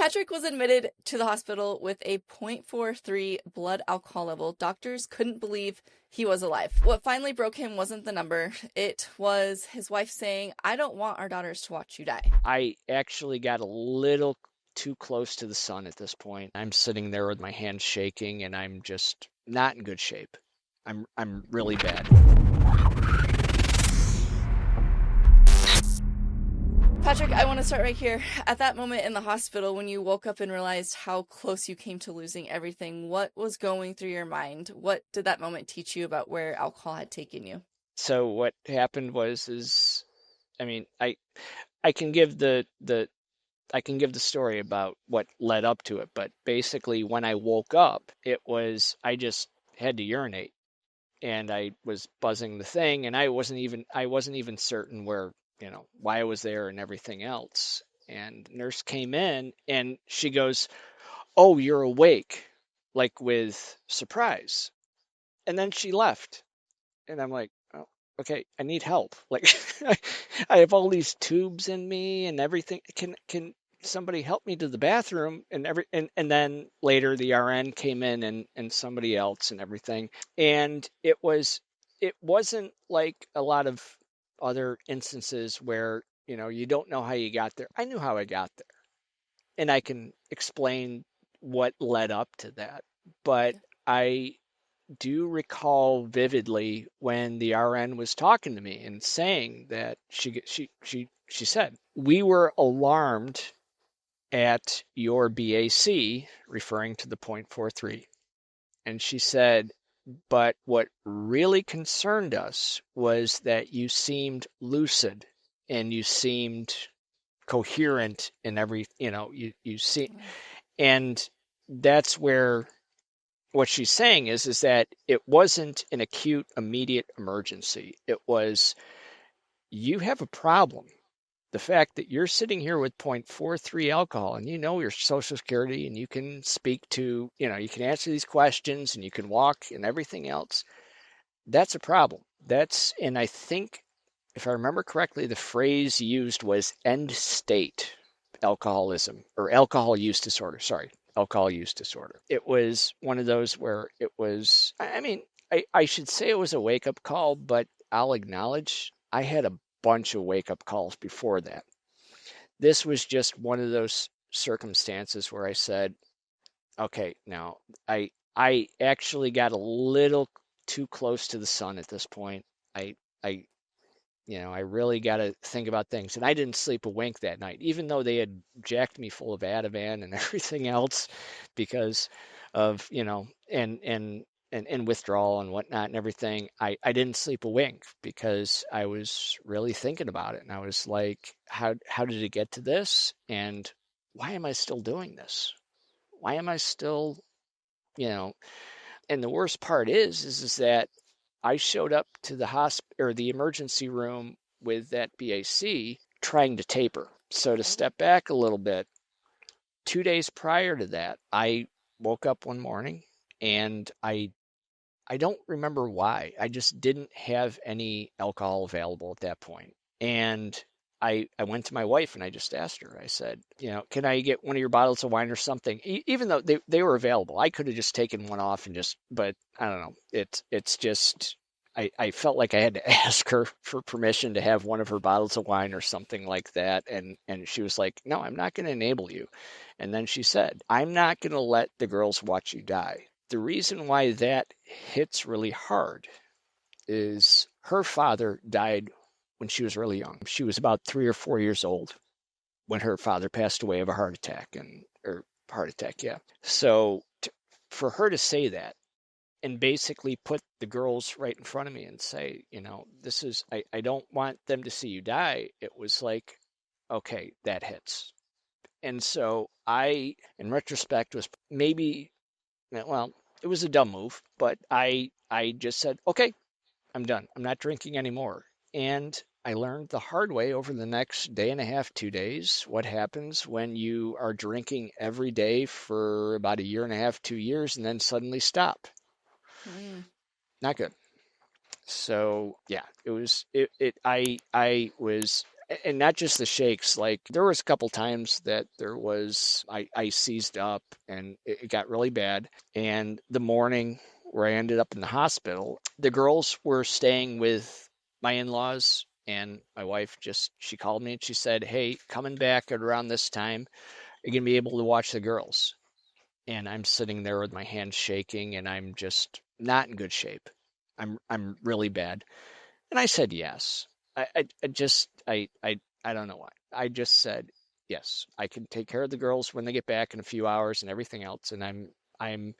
Patrick was admitted to the hospital with a 0.43 blood alcohol level. Doctors couldn't believe he was alive. What finally broke him wasn't the number. It was his wife saying, "I don't want our daughters to watch you die." I actually got a little too close to the sun at this point. I'm sitting there with my hands shaking, and I'm just not in good shape. I'm really bad. Patrick, I want to start right here. At that moment in the hospital, when you woke up and realized how close you came to losing everything, what was going through your mind? What did that moment teach you about where alcohol had taken you? So what happened I mean, I can give the story about what led up to it, but basically when I woke up, I just had to urinate, and I was buzzing the thing, and I wasn't even certain why I was there and everything else. And nurse came in and she goes, "Oh, you're awake," like with surprise. And then she left. And I'm like, "Oh, okay, I need help. Like I have all these tubes in me and everything. Can somebody help me to the bathroom?" And then later the RN came in and somebody else and everything. And it wasn't like a lot of other instances where, you don't know how you got there. I knew how I got there. And I can explain what led up to that. But I do recall vividly when the RN was talking to me and saying that she said, "We were alarmed at your BAC," referring to the 0.43. And she said, "But what really concerned us was that you seemed lucid and you seemed coherent in you see." And that's where what she's saying is that it wasn't an acute, immediate emergency. It was, you have a problem. The fact that you're sitting here with 0.43 alcohol and you know your social security and you can speak to, you can answer these questions and you can walk and everything else, that's a problem. And I think, if I remember correctly, the phrase used was end state alcoholism or alcohol use disorder. Sorry, alcohol use disorder. It was one of those where it was, I mean, I should say it was a wake up call, but I'll acknowledge I had a bunch of wake up calls before that. This was just one of those circumstances where I said, okay, now I actually got a little too close to the sun at this point. I I I really got to think about things. And I didn't sleep a wink that night, even though they had jacked me full of Ativan and everything else because of, and withdrawal and whatnot and everything. I didn't sleep a wink because I was really thinking about it. And I was like, how did it get to this? And why am I still doing this? Why am I still, and the worst part is that I showed up to the hospital or the emergency room with that BAC trying to taper. So to step back a little bit, 2 days prior to that, I woke up one morning and I don't remember why. I just didn't have any alcohol available at that point. And I went to my wife and I just asked her, I said, can I get one of your bottles of wine or something? Even though they were available, I could have just taken one off but I don't know. It's just, I felt like I had to ask her for permission to have one of her bottles of wine or something like that. And she was like, "No, I'm not going to enable you." And then she said, "I'm not going to let the girls watch you die." The reason why that hits really hard is her father died when she was really young. She was about 3 or 4 years old when her father passed away of a heart attack yeah. So for her to say that and basically put the girls right in front of me and say, I don't want them to see you die. It was like, okay, that hits. And so in retrospect, was maybe, well, it was a dumb move, but I just said, okay, I'm done. I'm not drinking anymore. And I learned the hard way over the next day and a half, 2 days, what happens when you are drinking every day for about a year and a half, 2 years, and then suddenly stop. Not good. So yeah, I was And not just the shakes. Like there was a couple times that I seized up and it got really bad. And the morning where I ended up in the hospital, the girls were staying with my in-laws, and my wife she called me and she said, "Hey, coming back at around this time, you're gonna be able to watch the girls." And I'm sitting there with my hands shaking and I'm just not in good shape. I'm really bad. And I said yes. I don't know why. I just said yes. I can take care of the girls when they get back in a few hours and everything else. And I'm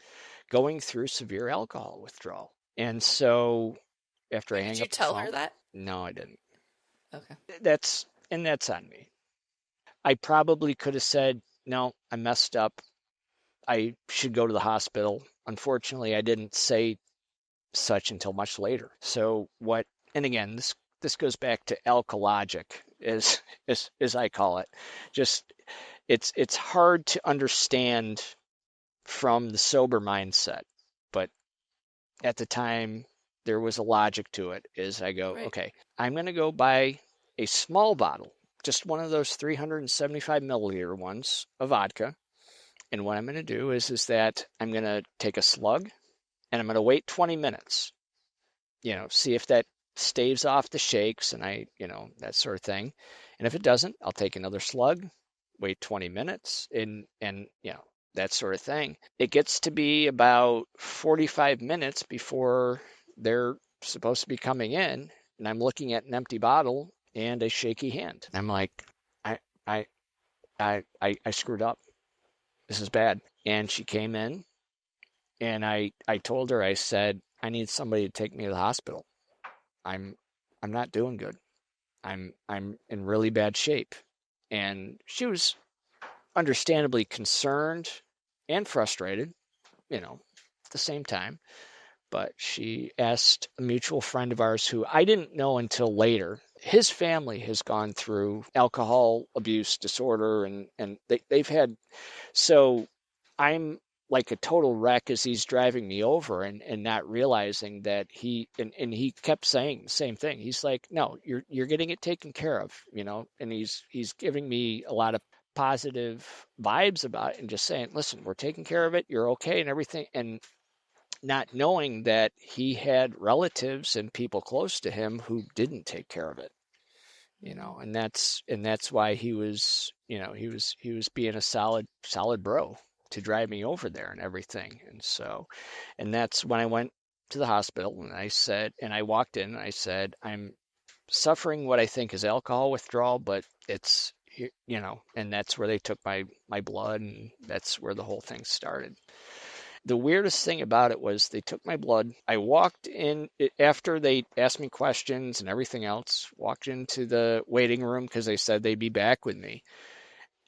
going through severe alcohol withdrawal. And so after I Did hang you up the tell her phone, that? no, I didn't. Okay. That's on me. I probably could have said, no, I messed up. I should go to the hospital. Unfortunately, I didn't say such until much later. So what? And again, this goes back to alkalogic, as I call it. Just it's hard to understand from the sober mindset, but at the time there was a logic to it. Is I go, Right. okay, I'm going to go buy a small bottle, just one of those 375 milliliter ones of vodka. And what I'm going to do is that I'm going to take a slug and I'm going to wait 20 minutes, see if that staves off the shakes and that sort of thing. And if it doesn't, I'll take another slug, wait 20 minutes and that sort of thing. It gets to be about 45 minutes before they're supposed to be coming in. And I'm looking at an empty bottle and a shaky hand. And I'm like, I, I, I screwed up. This is bad. And she came in and I told her, I said, I need somebody to take me to the hospital. I'm I'm not doing good. I'm in really bad shape. And she was understandably concerned and frustrated, at the same time. But she asked a mutual friend of ours who I didn't know until later. His family has gone through alcohol abuse disorder and they've had so I'm like a total wreck as he's driving me over and not realizing that and he kept saying the same thing. He's like, no, you're getting it taken care of, and he's giving me a lot of positive vibes about it and just saying, listen, we're taking care of it, you're okay and everything. And not knowing that he had relatives and people close to him who didn't take care of it, Mm. and that's why he was being a solid bro to drive me over there and everything. And that's when I went to the hospital and I walked in and I said, I'm suffering what I think is alcohol withdrawal, but it's, and that's where they took my blood, and that's where the whole thing started. The weirdest thing about it was they took my blood. I walked in after they asked me questions and everything else, walked into the waiting room because they said they'd be back with me.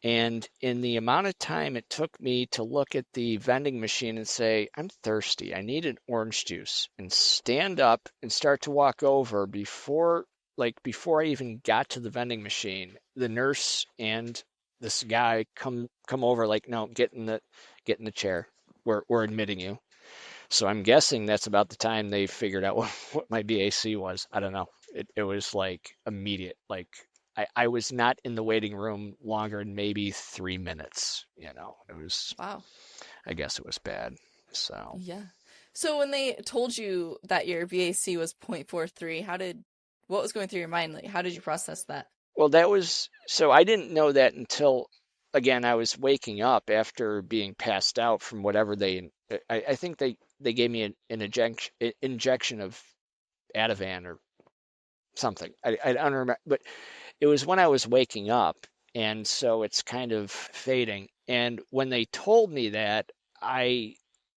And in the amount of time it took me to look at the vending machine and say, I'm thirsty, I need an orange juice, and stand up and start to walk over before I even got to the vending machine, the nurse and this guy come over like, no, get in the chair. We're admitting you. So I'm guessing that's about the time they figured out what my BAC was. I don't know. It was like immediate. Like I was not in the waiting room longer than maybe 3 minutes. It was, Wow. I guess it was bad. So, Yeah. So when they told you that your VAC was 0.43, what was going through your mind? Like, how did you process that? well, so I didn't know that until, again, I was waking up after being passed out from whatever I think they gave me an injection of Ativan or something. I don't remember, but it was when I was waking up, and so it's kind of fading. And when they told me that, I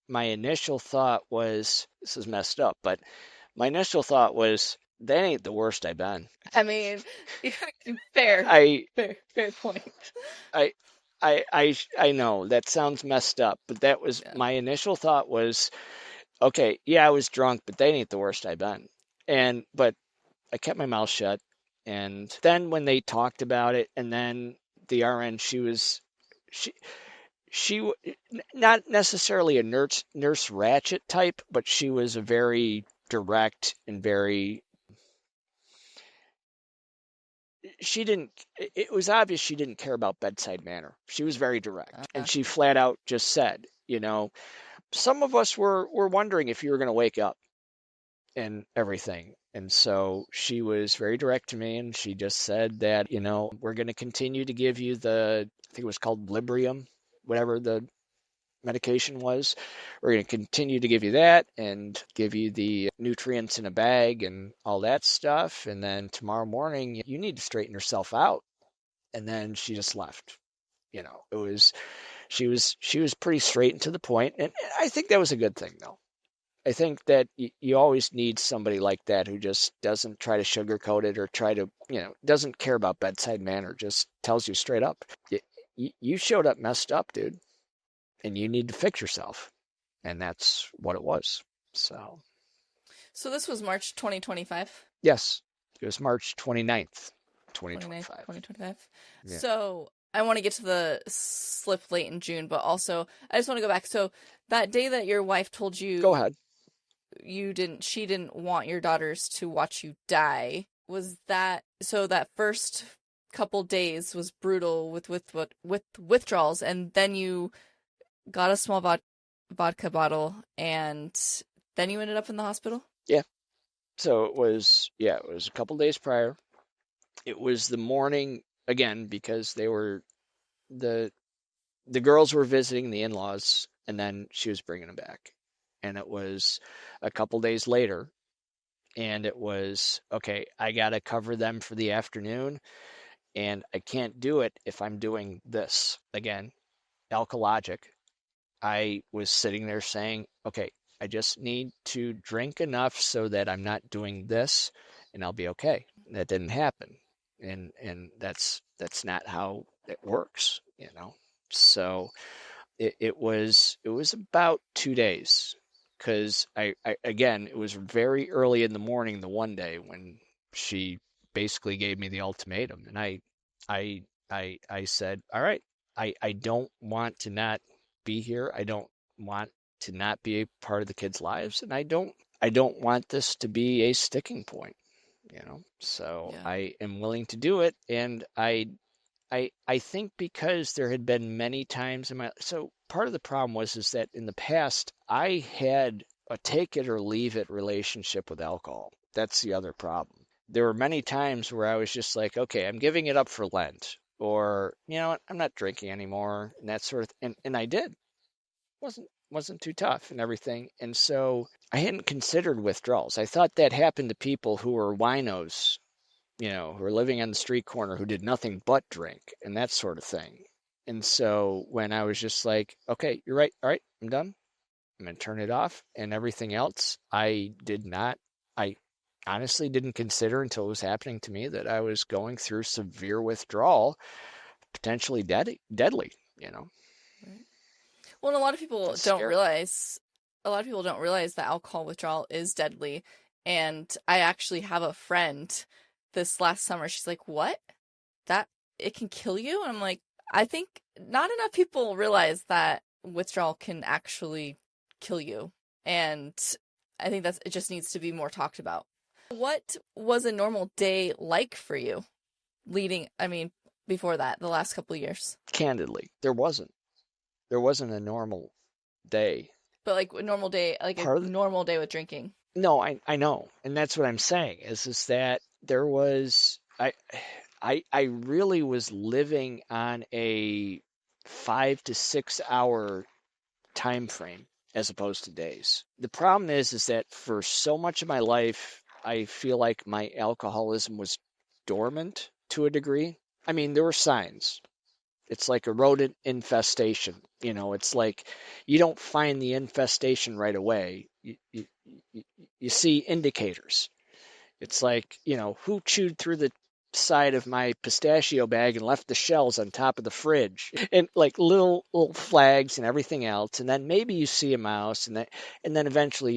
my initial thought was, this is messed up, but my initial thought was, that ain't the worst I've been. I mean, fair, I fair point. I I know that sounds messed up, but that was Yeah. my initial thought was, okay, yeah, I was drunk, but that ain't the worst I've been. But I kept my mouth shut. And then when they talked about it, and then the RN, she she not necessarily a nurse Ratchet type, but she was a very direct and very she didn't, it was obvious she didn't care about bedside manner. She was very direct, and Uh, she flat out just said, some of us were wondering if you were going to wake up and everything. And so she was very direct to me, and she just said that, we're going to continue to give you I think it was called Librium, whatever the medication was. We're going to continue to give you that and give you the nutrients in a bag and all that stuff. And then tomorrow morning, you need to straighten yourself out. And then she just left. It was, she was pretty straight and to the point. And I think that was a good thing, though. I think that you always need somebody like that who just doesn't try to sugarcoat it or try to, doesn't care about bedside manner, just tells you straight up, you showed up messed up, dude, and you need to fix yourself. And that's what it was. So so this was March 2025? yes, it was March 29th, 29th, 2025. 2025. Yeah. So I want to get to the slip late in June, but also I just want to go back. So that day that your wife told you Go ahead. she didn't want your daughters to watch you die, was that, so that first couple days was brutal with withdrawals, and then you got a small vodka bottle, and then you ended up in the hospital? Yeah. So it was a couple days prior. It was the morning again because the the girls were visiting the in-laws, and then she was bringing them back. And it was a couple days later, and it was, okay, I got to cover them for the afternoon, and I can't do it if I'm doing this. Again, alkalogic. I was sitting there saying, okay, I just need to drink enough so that I'm not doing this, and I'll be okay. That didn't happen. And that's not how it works. So it was about 2 days, because I again, it was very early in the morning the one day when she basically gave me the ultimatum, and I said, all right, I don't want to not be here. I don't want to not be a part of the kids' lives, and I don't want this to be a sticking point. So Yeah. I am willing to do it, and I think because there had been many times so part of the problem is that in the past I had a take it or leave it relationship with alcohol. That's the other problem. There were many times where I was just like, okay, I'm giving it up for Lent, or you know what, I'm not drinking anymore, and that sort of and I did. Wasn't too tough and everything. And so I hadn't considered withdrawals. I thought that happened to people who were winos, who are living on the street corner, who did nothing but drink and that sort of thing. And so when I was just like, okay, you're right. All right, I'm done. I'm going to turn it off. And everything else, I honestly didn't consider until it was happening to me that I was going through severe withdrawal, potentially deadly, Right. Well, and That's scary. a lot of people don't realize that alcohol withdrawal is deadly. And I actually have a friend this last summer. She's like, "What? That it can kill you?" And I'm like, I think not enough people realize that withdrawal can actually kill you. And I think it just needs to be more talked about. What was a normal day like for you before that, the last couple of years? Candidly, there wasn't a normal day. But like a normal day, like a Part of the, normal day with drinking. no, I know, and that's what I'm saying is that there was I really was living on a 5 to 6 hour time frame as opposed to days. The problem is that for so much of my life, I feel like my alcoholism was dormant to a degree. I mean, there were signs. It's like a rodent infestation. It's like you don't find the infestation right away. You see indicators. It's like, who chewed through the side of my pistachio bag and left the shells on top of the fridge, and like little flags and everything else. And then maybe you see a mouse, and then eventually,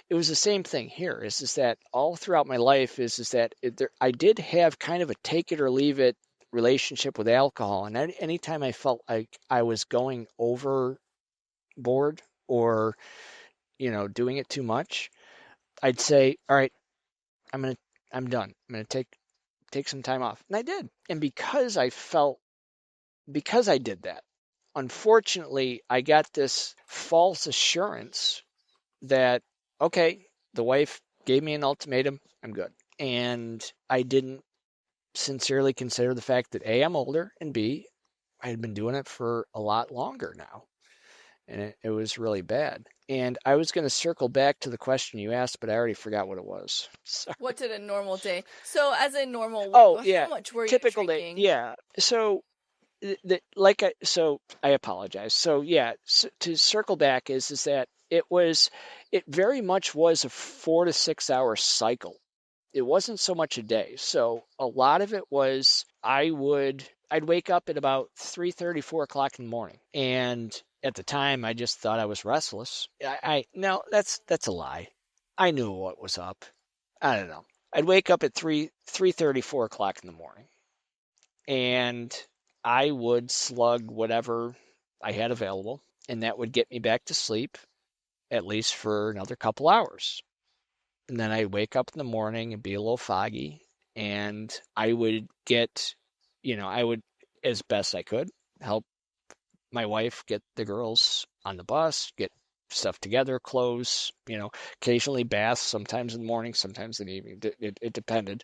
it was the same thing here. Is that all throughout my life is that I did have kind of a take it or leave it relationship with alcohol. And anytime I felt like I was going overboard or, doing it too much, I'd say, all right, I'm done. I'm gonna take take some time off. And I did. And because I did that, unfortunately, I got this false assurance that, okay, the wife gave me an ultimatum, I'm good. And I didn't sincerely consider the fact that A, I'm older, and B, I had been doing it for a lot longer now. And it was really bad. And I was going to circle back to the question you asked, but I already forgot what it was. Sorry. What did a normal day? So, as a normal week, Oh, yeah. how much were you Typical day. drinking? Yeah. So I apologize. So yeah, so to circle back is that it very much was a 4 to 6 hour cycle. It wasn't so much a day. So a lot of it was I'd wake up at about 3:30, 4 o'clock in the morning. And at the time I just thought I was restless. I no, that's a lie. I knew what was up. I don't know. I'd wake up at 3:30, 4 o'clock in the morning, and I would slug whatever I had available, and that would get me back to sleep at least for another couple hours. And then I'd wake up in the morning and be a little foggy, and I would I would, as best I could, help my wife get the girls on the bus, get stuff together, clothes, occasionally baths, sometimes in the morning, sometimes in the evening. It depended.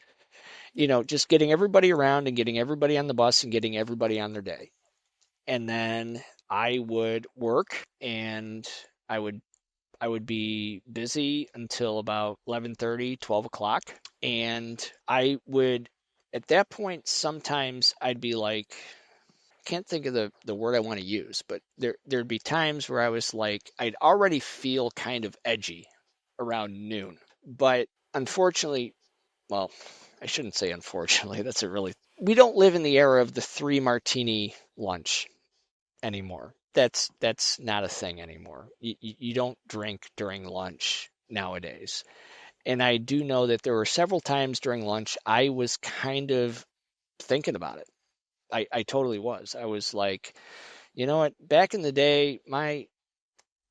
Just getting everybody around and getting everybody on the bus and getting everybody on their day. And then I would work, and I would I would be busy until about 11:30, 12 o'clock. And I would, at that point, sometimes I'd be like, I can't think of the word I want to use, but there'd be times where I was like, I'd already feel kind of edgy around noon. But unfortunately, well, I shouldn't say unfortunately. We don't live in the era of the 3 martini lunch anymore. That's not a thing anymore. You don't drink during lunch nowadays. And I do know that there were several times during lunch I was kind of thinking about it. I totally was. I was like, you know what? Back in the day, my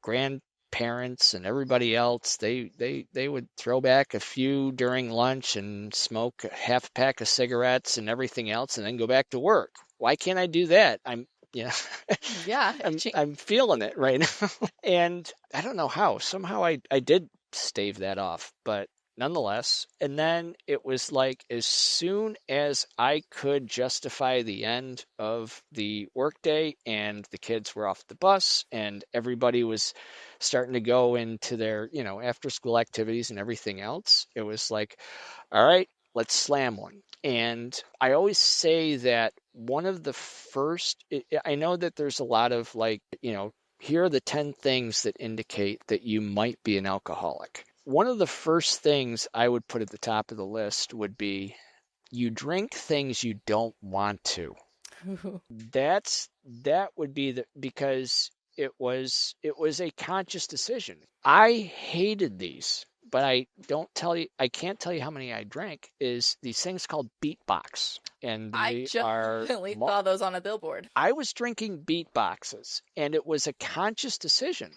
grandparents and everybody else, they would throw back a few during lunch and smoke a half pack of cigarettes and everything else, and then go back to work. Why can't I do that? Yeah, Yeah. I'm feeling it right now. And I don't know how. Somehow I did stave that off, but nonetheless. And then it was like as soon as I could justify the end of the workday and the kids were off the bus and everybody was starting to go into their, after school activities and everything else, it was like, all right, let's slam one. And I always say that one of the first, I know that there's a lot of here are the 10 things that indicate that you might be an alcoholic. One of the first things I would put at the top of the list would be you drink things you don't want to. That would be because it was a conscious decision. I hated these, but I can't tell you how many I drank, is these things called beatbox. And I they are definitely saw those on a billboard. I was drinking beat boxes, and it was a conscious decision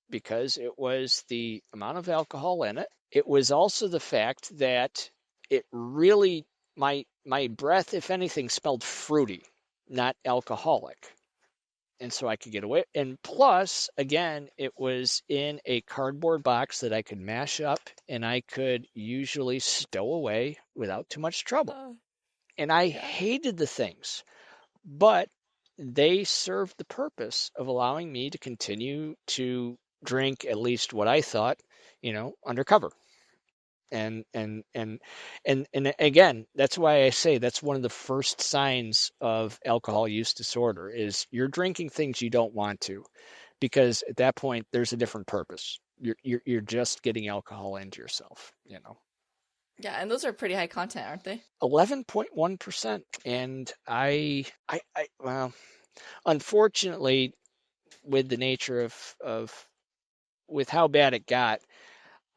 because it was the amount of alcohol in it. It was also the fact that it really, my breath, if anything, smelled fruity, not alcoholic. And so I could get away. And plus, again, it was in a cardboard box that I could mash up and I could usually stow away without too much trouble. And I hated the things, but they served the purpose of allowing me to continue to drink at least what I thought, undercover. And again, that's why I say that's one of the first signs of alcohol use disorder is you're drinking things you don't want to, because at that point there's a different purpose. You're just getting alcohol into yourself. Yeah, and those are pretty high content, aren't they? 11.1%. And well, unfortunately, with the nature of with how bad it got,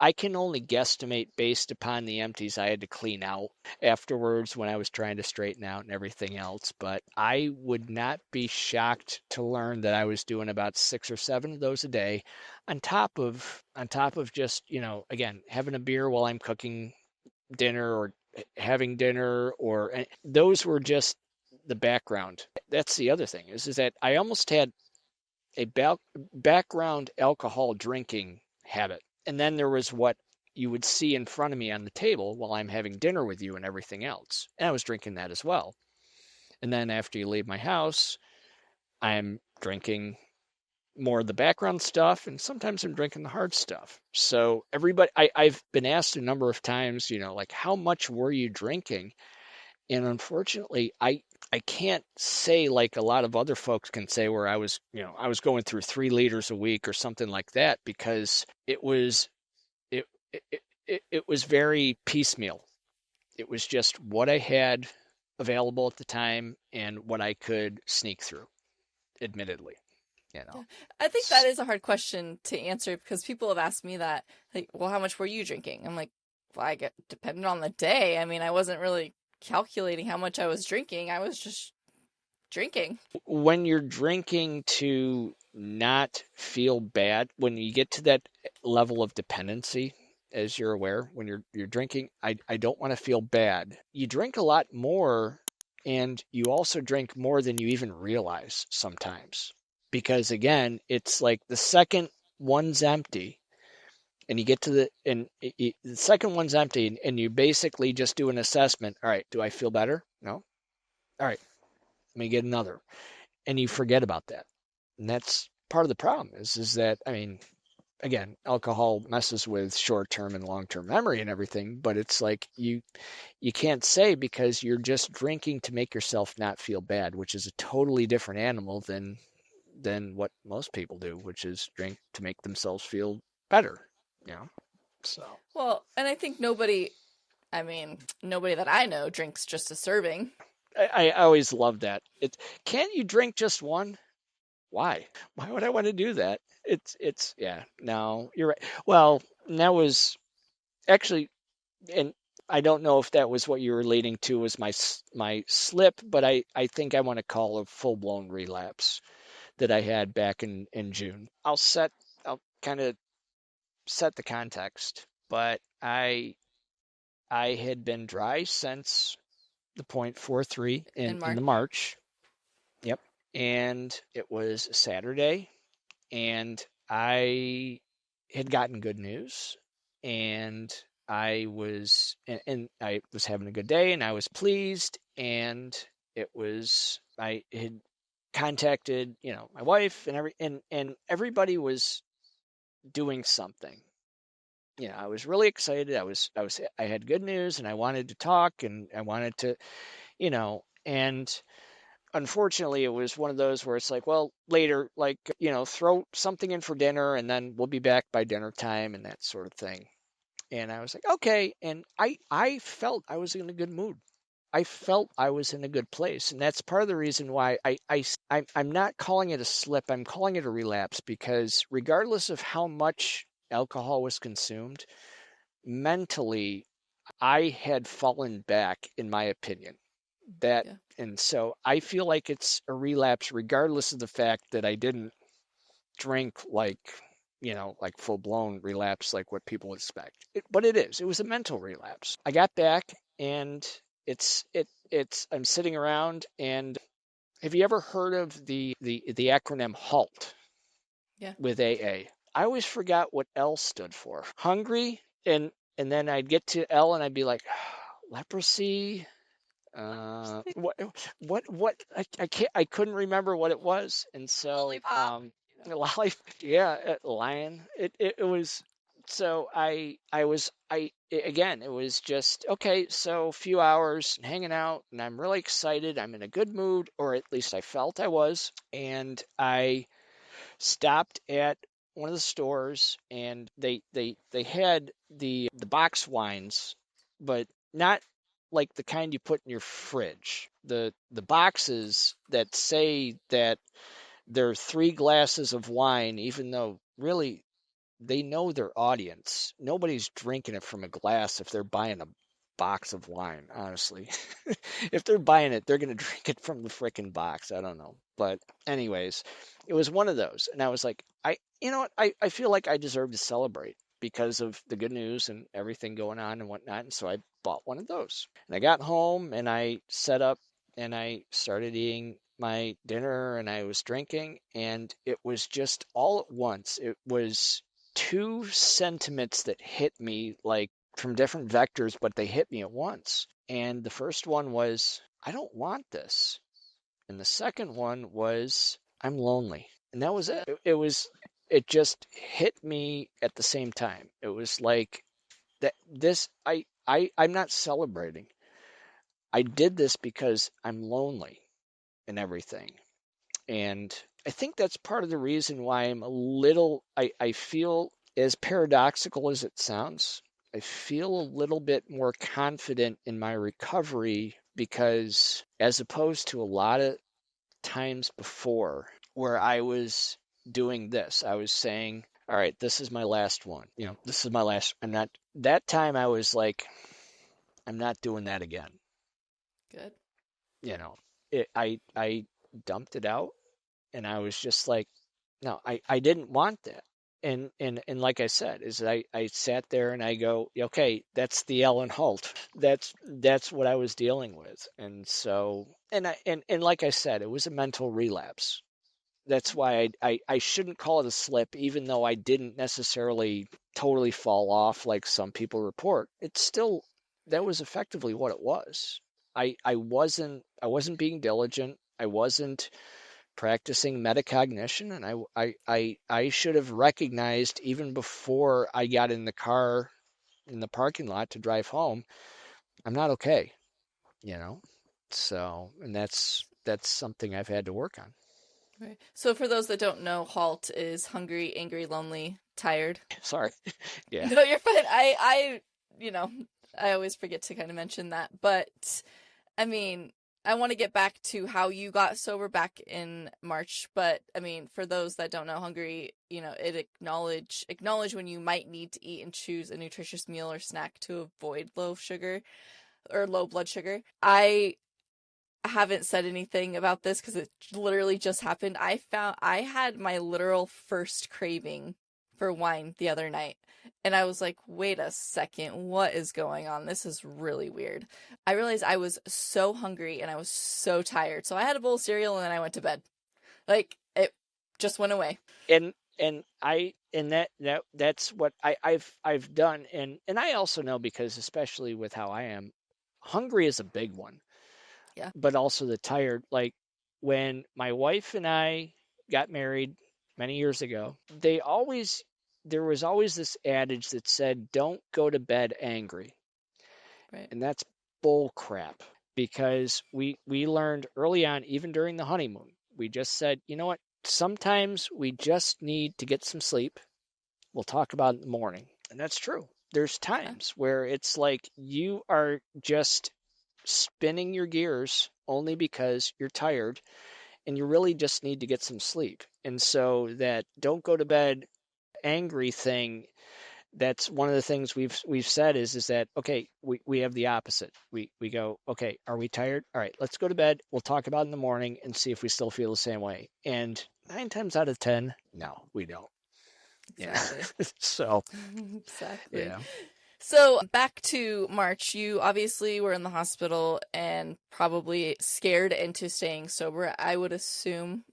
I can only guesstimate based upon the empties I had to clean out afterwards when I was trying to straighten out and everything else. But I would not be shocked to learn that I was doing about 6 or 7 of those a day, on top of just, again, having a beer while I'm cooking dinner, or having dinner, or those were just the background. That's the other thing is that I almost had a background alcohol drinking habit. And then there was what you would see in front of me on the table while I'm having dinner with you and everything else. And I was drinking that as well. And then after you leave my house, I'm drinking more of the background stuff, and sometimes I'm drinking the hard stuff. So everybody, I've been asked a number of times, like, how much were you drinking? And unfortunately, I can't say like a lot of other folks can say where I was going through 3 liters a week or something like that, because it it was very piecemeal. It was just what I had available at the time and what I could sneak through, admittedly, you Yeah. know. I think that is a hard question to answer because people have asked me that, like, well, how much were you drinking? I'm like, well, I get depending on the day. I mean, I wasn't really calculating how much I was drinking. I was just drinking. When you're drinking to not feel bad, when you get to that level of dependency, as you're aware, when you're drinking, I don't want to feel bad. You drink a lot more, and you also drink more than you even realize sometimes. Because again, it's like the second one's empty, and you get to the second one's empty, and you basically just do an assessment. All right, do I feel better? No. All right, let me get another, and you forget about that. And that's part of the problem is that, I mean, again, alcohol messes with short-term and long-term memory and everything, but it's like you can't say, because you're just drinking to make yourself not feel bad, which is a totally different animal than what most people do, which is drink to make themselves feel better, you know. So Well, and I think nobody that I know drinks just a serving. I always love that. Can't you drink just one? Why? Why would I want to do that? It's yeah. No, you're right. Well, that was actually, and I don't know if that was what you were leading to, was my slip, but I think I want to call a full blown relapse that I had back in June. I'll kind of set the context, but I had been dry since the 0.43 In in March. the March. Yep. And it was Saturday, and I had gotten good news, and and I was having a good day, and I was pleased, and I had contacted, my wife, and everybody was doing something. I was really excited. I had good news, and I wanted to talk, and I wanted to, and unfortunately, it was one of those where it's like, well, later, like, throw something in for dinner, and then we'll be back by dinner time and that sort of thing. And I was like, okay. And I felt I was in a good mood. I felt I was in a good place. And that's part of the reason why I'm not calling it a slip. I'm calling it a relapse, because regardless of how much alcohol was consumed, mentally, I had fallen back, in my opinion. That Yeah. And so I feel like it's a relapse, regardless of the fact that I didn't drink like, like full blown relapse, like what people expect. But it was a mental relapse. I got back, and I'm sitting around, and have you ever heard of the acronym HALT Yeah. with AA? I always forgot what L stood for. Hungry, and then I'd get to L, and I'd be like, leprosy. I couldn't remember what it was, and so Lollipop. life, yeah, lion. It was. So again, it was just okay. So a few hours hanging out, and I'm really excited. I'm in a good mood, or at least I felt I was, and I stopped at one of the stores, and they had the box wines, but not like the kind you put in your fridge. The boxes that say that they're 3 glasses of wine, even though really they know their audience. Nobody's drinking it from a glass if they're buying a box of wine, honestly. If they're buying it, they're going to drink it from the frickin' box. I don't know. But anyways, it was one of those. And I was like, you know what? I feel like I deserve to celebrate, because of the good news and everything going on and whatnot. And so I bought one of those. And I got home and I set up and I started eating my dinner and I was drinking. And it was just all at once. It was two sentiments that hit me like from different vectors, but they hit me at once. And the first one was, I don't want this. And the second one was, I'm lonely. And that was it. It just hit me at the same time. It was like that I'm not celebrating. I did this because I'm lonely and everything. And I think that's part of the reason why I feel, as paradoxical as it sounds, I feel a little bit more confident in my recovery because as opposed to a lot of times before where I was doing this, I was saying, all right, this is my last one. This is my last. That time I was like, I'm not doing that again. Good. You know, I dumped it out and I was just like, no, I didn't want that. And like I said, is I sat there and I go, okay, that's the Ellen HALT. That's what I was dealing with. And so and like I said, it was a mental relapse. That's why I shouldn't call it a slip, even though I didn't necessarily totally fall off like some people report. It's still, that was effectively what it was. I wasn't being diligent. I wasn't practicing metacognition, and I should have recognized even before I got in the car in the parking lot to drive home, I'm not okay, you know. So, and that's something I've had to work on. Right. So for those that don't know, HALT is hungry, angry, lonely, tired. Sorry. Yeah. No, you're fine. You know, I always forget to kind of mention that. But I mean, I want to get back to how you got sober back in March. But I mean, for those that don't know, hungry, it acknowledge when you might need to eat and choose a nutritious meal or snack to avoid low sugar or low blood sugar. I haven't said anything about this because it literally just happened. I had my literal first craving for wine the other night. And I was like, wait a second, what is going on? This is really weird. I realized I was so hungry and I was so tired. So I had a bowl of cereal and then I went to bed. Like, it just went away. That's what I've done. And I also know, because especially with how I am, hungry is a big one. Yeah. But also the tired. Like when my wife and I got married many years ago, there was always this adage that said, don't go to bed angry. Right. And that's bull crap, because we learned early on, even during the honeymoon, we just said, you know what? Sometimes we just need to get some sleep. We'll talk about it in the morning. And that's true. There's times where it's like you are just spinning your gears only because you're tired and you really just need to get some sleep. And so that don't go to bed angry thing, that's one of the things we've said is that, okay, we have the opposite. We go, okay, are we tired? All right, let's go to bed. We'll talk about it in the morning and see if we still feel the same way. And 9 times out of 10, no, we don't. Exactly. Yeah. So Exactly. yeah. So back to March, you obviously were in the hospital and probably scared into staying sober. I would assume.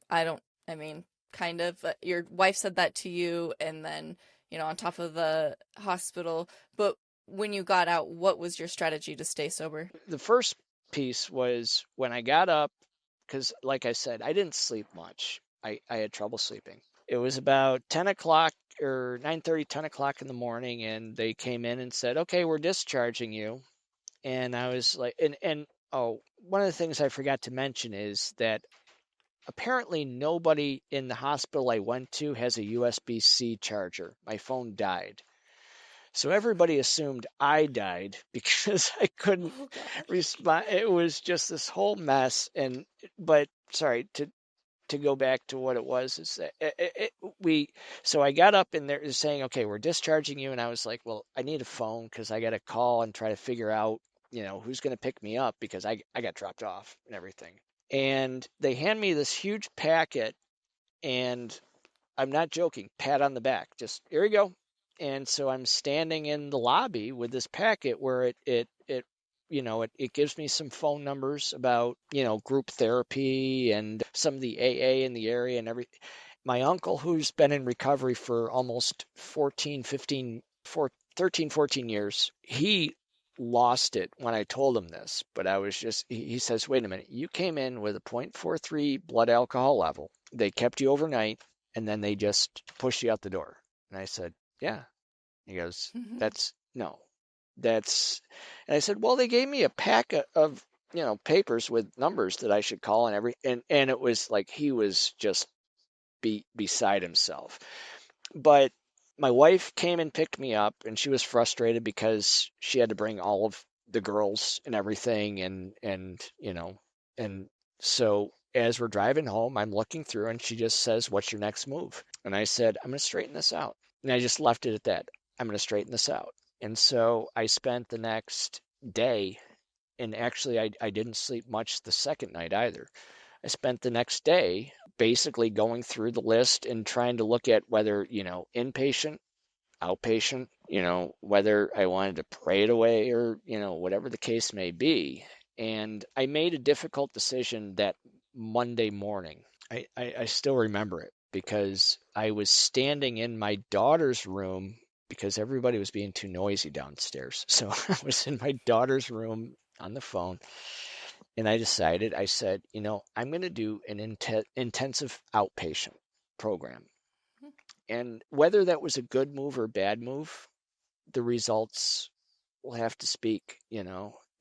Kind of. Your wife said that to you, and then, on top of the hospital. But when you got out, what was your strategy to stay sober? The first piece was when I got up, because like I said, I didn't sleep much. I had trouble sleeping. It was about 10 o'clock or 9:30, 10 o'clock in the morning, and they came in and said, okay, we're discharging you. And I was like, one of the things I forgot to mention is that apparently nobody in the hospital I went to has a USB-C charger. My phone died. So everybody assumed I died because I couldn't respond. It was just this whole mess. But sorry, to go back to what it was, is that so I got up and they're saying, okay, we're discharging you. And I was like, well, I need a phone because I got to call and try to figure out, who's going to pick me up, because I got dropped off and everything. And they hand me this huge packet, and I'm not joking, pat on the back, just here you go. And so I'm standing in the lobby with this packet where it gives me some phone numbers about, group therapy and some of the AA in the area and everything. My uncle, who's been in recovery for almost 13, 14 years, he lost it when I told him this. But he says, wait a minute, you came in with a 0.43 blood alcohol level. They kept you overnight and then they just pushed you out the door. And I said, yeah. He goes, that's no, that's, and I said, well, they gave me a pack of, papers with numbers that I should call and it was like, he was just beside himself. But my wife came and picked me up and she was frustrated because she had to bring all of the girls and everything. And so as we're driving home, I'm looking through and she just says, what's your next move? And I said, I'm going to straighten this out. And I just left it at that. I'm going to straighten this out. And so I spent the next day, and actually I didn't sleep much the second night either. I spent the next day basically going through the list and trying to look at whether, inpatient, outpatient, whether I wanted to pray it away or, whatever the case may be. And I made a difficult decision that Monday morning. I still remember it because I was standing in my daughter's room because everybody was being too noisy downstairs. So I was in my daughter's room on the phone. And I said, I'm going to do an intensive outpatient program. And whether that was a good move or a bad move, the results will have to speak.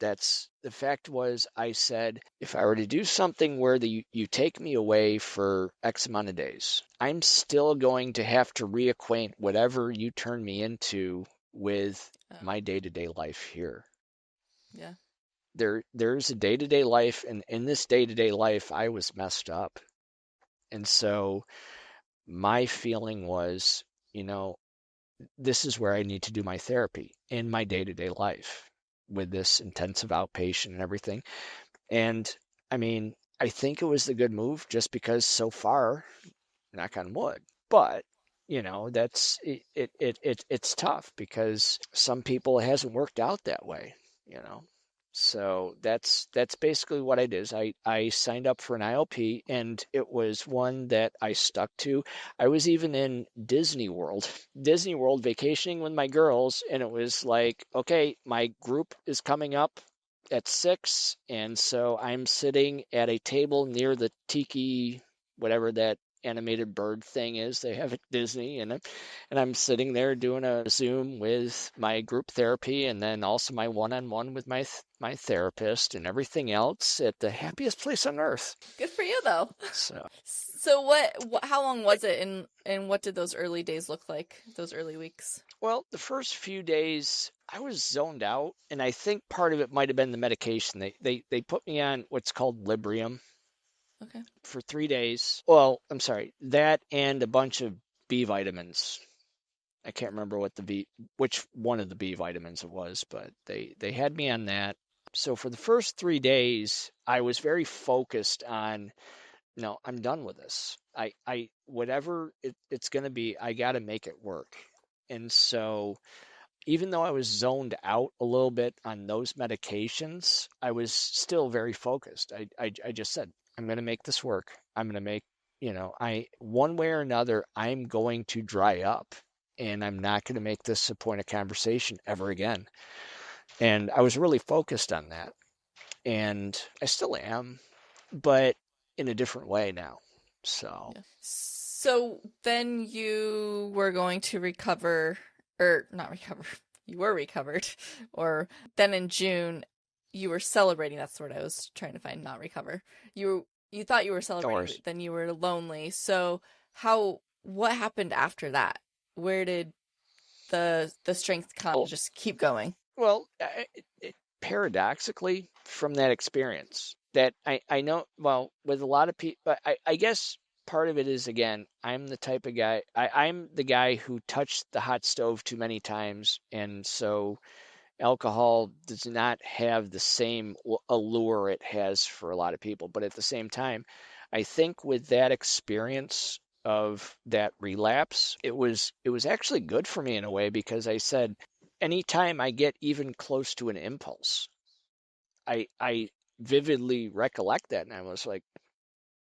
That's the fact. Was I said, if I were to do something where you take me away for X amount of days, I'm still going to have to reacquaint whatever you turn me into with my day-to-day life here. Yeah. There's a day-to-day life, and in this day-to-day life I was messed up. And so my feeling was, this is where I need to do my therapy in my day-to-day life with this intensive outpatient and everything. And I mean, I think it was the good move just because so far, knock on wood, but it's tough because some people it hasn't worked out that way. So that's basically what I did. Is I signed up for an ILP, and it was one that I stuck to. I was even in Disney World vacationing with my girls, and it was like, okay, my group is coming up at 6, and so I'm sitting at a table near the tiki, whatever that animated bird thing is they have at Disney, and I'm sitting there doing a Zoom with my group therapy, and then also my one-on-one with my therapist, and everything else at the happiest place on earth. Good for you, though. So what how long was it, and what did those early days look like? Those early weeks? Well, the first few days I was zoned out, and I think part of it might have been the medication. They put me on what's called Librium. Okay. For 3 days. Well, I'm sorry, that and a bunch of B vitamins. I can't remember which one of the B vitamins it was, but they had me on that. So for the first 3 days, I was very focused on, no, I'm done with this. I whatever it's going to be, I got to make it work. And so even though I was zoned out a little bit on those medications, I was still very focused. I just said, I'm going to make this work. I'm going to make, one way or another, I'm going to dry up, and I'm not going to make this a point of conversation ever again. And I was really focused on that. And I still am, but in a different way now. So, Yeah. So then you were going to recover, or not recover, you were recovered, or then in June you were celebrating. That's the word I was trying to find, not recover. You thought you were celebrating, but then you were lonely. So what happened after that? Where did the strength come to just keep going? Well, paradoxically, from that experience, that I know, well, with a lot of people, I guess part of it is, again, I'm the type of guy, I'm the guy who touched the hot stove too many times. And so alcohol does not have the same allure it has for a lot of people. But at the same time, I think with that experience, of that relapse, it was actually good for me in a way because I said, anytime I get even close to an impulse, I vividly recollect that, and I was like,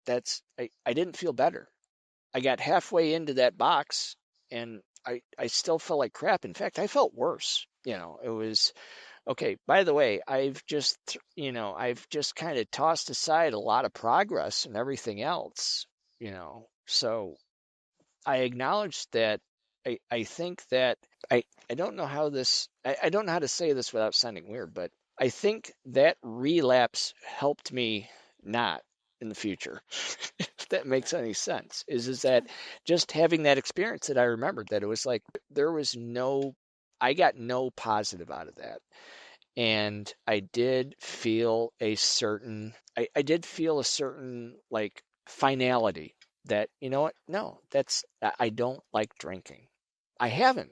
I didn't feel better. I got halfway into that box, and I still felt like crap. In fact, I felt worse. It was okay. By the way, I've just kind of tossed aside a lot of progress and everything else. So I acknowledge that. I think that I don't know how I don't know how to say this without sounding weird, but I think that relapse helped me not in the future. If that makes any sense, is that just having that experience that I remembered that it was like there was no, I got no positive out of that. And I did feel a certain like finality that, you know what? No, I don't like drinking. I haven't.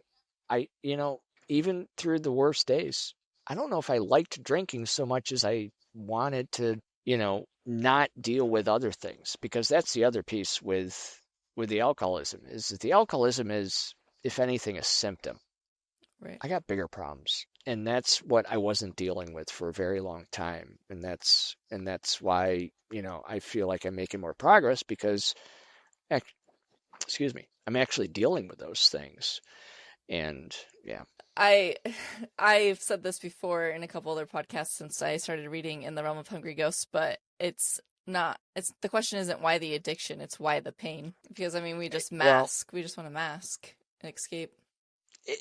Even through the worst days, I don't know if I liked drinking so much as I wanted to, not deal with other things, because that's the other piece with the alcoholism is that the alcoholism is, if anything, a symptom. Right. I got bigger problems. And that's what I wasn't dealing with for a very long time. And that's why, I feel like I'm making more progress because excuse me, I'm actually dealing with those things. And yeah. I I've said this before in a couple other podcasts since I started reading In the Realm of Hungry Ghosts, but it's not it's the question isn't why the addiction, it's why the pain. Because I mean we just Well, mask. We just want to mask and escape. it,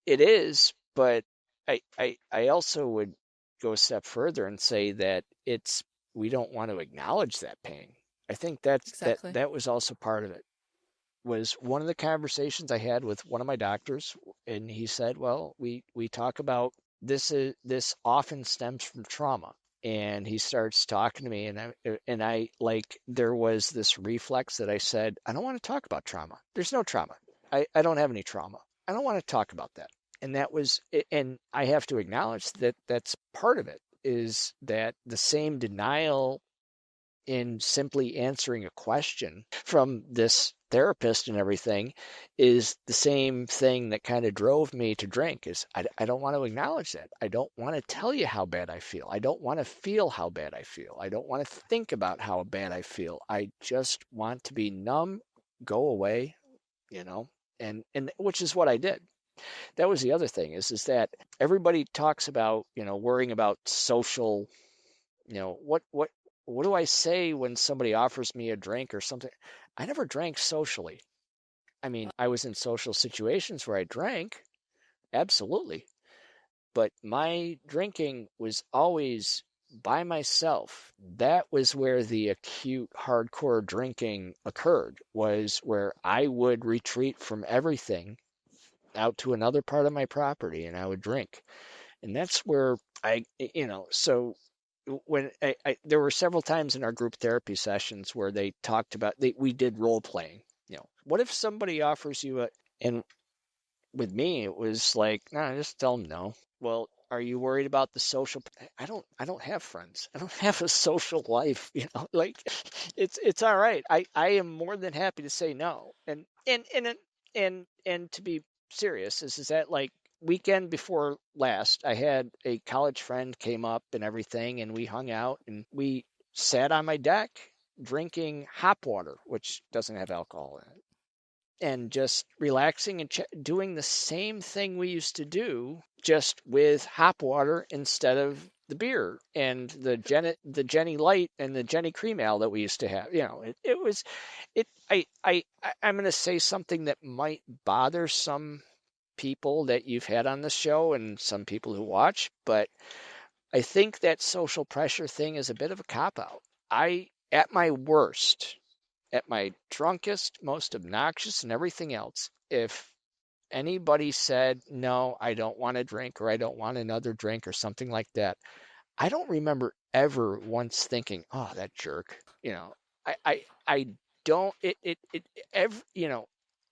it is, but I also would go a step further and say that we don't want to acknowledge that pain. I think Exactly. that was also part of it. Was one of the conversations I had with one of my doctors, and he said, "Well, we talk about this often stems from trauma." And he starts talking to me, and I like there was this reflex that I said, "I don't want to talk about trauma. There's no trauma. I don't have any trauma. I don't want to talk about that." And and I have to acknowledge that that's part of it, is that the same denial in simply answering a question from this therapist and everything is the same thing that kind of drove me to drink. Is I don't want to acknowledge that. I don't want to tell you how bad I feel. I don't want to feel how bad I feel. I don't want to think about how bad I feel. I just want to be numb, go away, and which is what I did. That was the other thing, is that everybody talks about, worrying about social, what do I say when somebody offers me a drink or something? I never drank socially. I mean, I was in social situations where I drank, absolutely, but my drinking was always by myself. That was where the acute hardcore drinking occurred, was where I would retreat from everything out to another part of my property and I would drink. And that's where so when there were several times in our group therapy sessions where they talked about, we did role playing. What if somebody offers you and with me, it was like, no, just tell them no. Well, are you worried about the social? I don't have friends. I don't have a social life, like it's all right. I am more than happy to say no. And to be serious, is that like weekend before last, I had a college friend came up and everything, and we hung out and we sat on my deck drinking hop water, which doesn't have alcohol in it, and just relaxing and doing the same thing we used to do, just with hop water instead of the beer and the Jenny Light and the Jenny Cream Ale that we used to have. It was it. I'm going to say something that might bother some people that you've had on the show and some people who watch, but I think that social pressure thing is a bit of a cop out. At my worst, at my drunkest, most obnoxious, and everything else, if anybody said, no, I don't want to drink, or I don't want another drink, or something like that, I don't remember ever once thinking, oh, that jerk. I don't, every,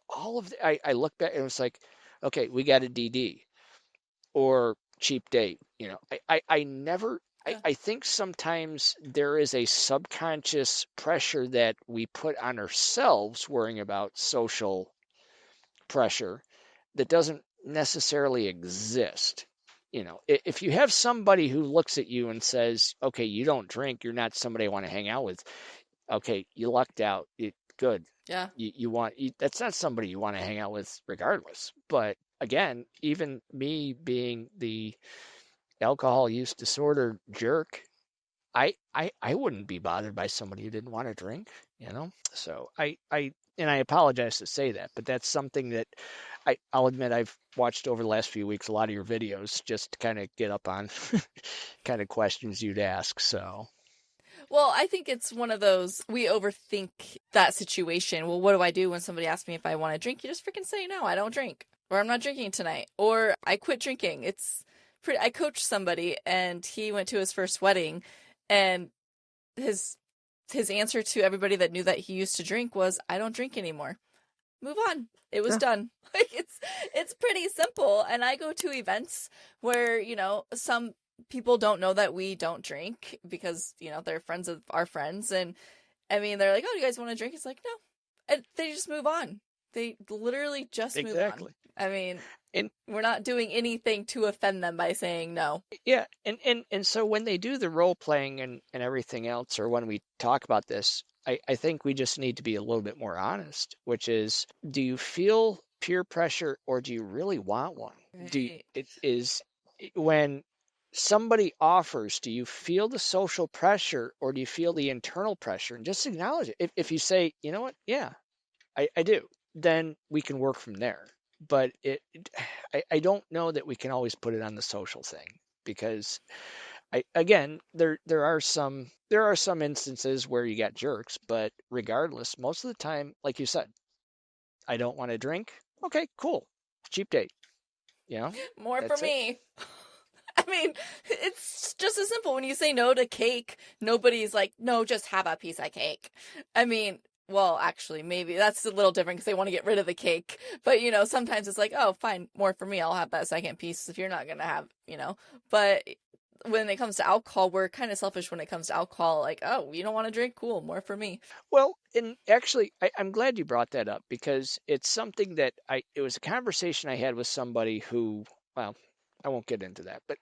all of I look back and it was like, okay, we got a DD or cheap date. I never Yeah. I think sometimes there is a subconscious pressure that we put on ourselves worrying about social pressure that doesn't necessarily exist. If you have somebody who looks at you and says, okay, you don't drink, you're not somebody I want to hang out with. Okay, you lucked out. Good. Yeah. That's not somebody you want to hang out with regardless. But again, even me being the alcohol use disorder jerk, I wouldn't be bothered by somebody who didn't want to drink. So I apologize to say that, but that's something that I'll admit I've watched over the last few weeks a lot of your videos just to kind of get up on kind of questions you'd ask. So Well, I think it's one of those, we overthink that situation. Well, what do I do when somebody asks me if I want to drink? You just freaking say, no, I don't drink. Or I'm not drinking tonight. Or I quit drinking. I coached somebody and he went to his first wedding, and his answer to everybody that knew that he used to drink was, I don't drink anymore. Move on. It was yeah, done. Like, it's pretty simple. And I go to events where, some people don't know that we don't drink because, they're friends of our friends. And I mean, they're like, oh, do you guys want to drink? It's like, no. And they just move on. They literally just move on. exactly. I mean, And we're not doing anything to offend them by saying no. yeah, and so when they do the role playing and everything else, or when we talk about this, I think we just need to be a little bit more honest, which is, do you feel peer pressure or do you really want one? Right. When somebody offers, do you feel the social pressure or do you feel the internal pressure? And just acknowledge it. If you say, you know what, yeah, I do, then we can work from there. But I don't know that we can always put it on the social thing because again, there are some instances where you got jerks, but regardless, most of the time, like you said, I don't want to drink. Okay, cool, cheap date. You know, More for that's it. me. I mean, it's just as simple. When you say no to cake, nobody's like, no, just have a piece of cake. I mean, well, actually, maybe that's a little different because they want to get rid of the cake. But, sometimes it's like, oh, fine, more for me. I'll have that second piece if you're not going to have. But when it comes to alcohol, we're kind of selfish when it comes to alcohol. Like, oh, you don't want to drink? Cool, more for me. Well, and actually, I'm glad you brought that up because it's something that it was a conversation I had with somebody who, well, I won't get into that, but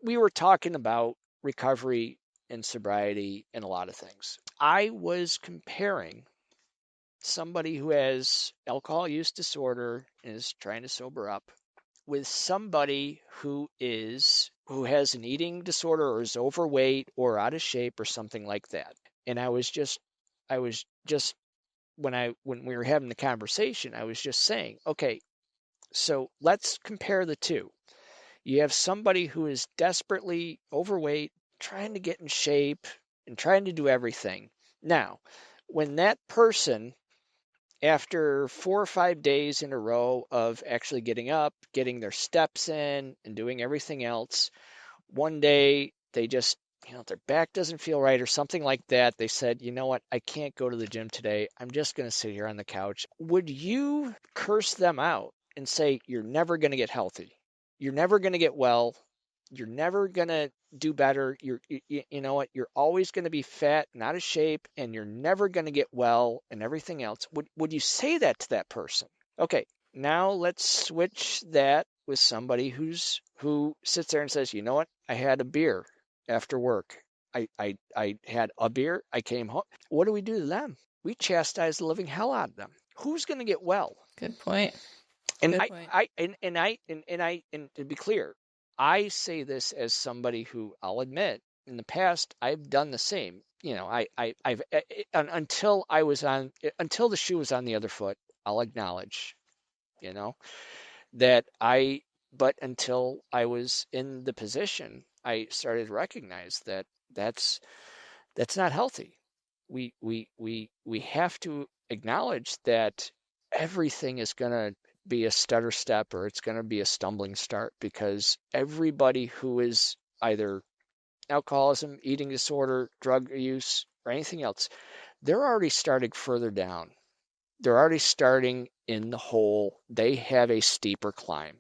we were talking about recovery and sobriety and a lot of things. I was comparing somebody who has alcohol use disorder and is trying to sober up with somebody who has an eating disorder or is overweight or out of shape or something like that. And I was just when we were having the conversation, I was just saying, okay, so let's compare the two. You have somebody who is desperately overweight, trying to get in shape and trying to do everything. Now, when that person, after 4 or 5 days in a row of actually getting up, getting their steps in, and doing everything else, one day they just, their back doesn't feel right or something like that. They said, you know what, I can't go to the gym today. I'm just going to sit here on the couch. Would you curse them out and say, you're never going to get healthy? You're never going to get well. You're never going to do better. You know what? You're always going to be fat and out of shape, and you're never going to get well and everything else. Would you say that to that person? Okay, now let's switch that with somebody who sits there and says, you know what? I had a beer after work. I had a beer. I came home. What do we do to them? We chastise the living hell out of them. Who's going to get well? Good point. And Good point. and to be clear, I say this as somebody who, I'll admit, in the past I've done the same. I've until until the shoe was on the other foot, I'll acknowledge, you know, that but until I was in the position, I started to recognize that that's that's not healthy. We have to acknowledge that everything is going to be a stutter step or it's going to be a stumbling start because everybody who is either alcoholism, eating disorder, drug use, or anything else, they're already starting further down. They're already starting in the hole. They have a steeper climb.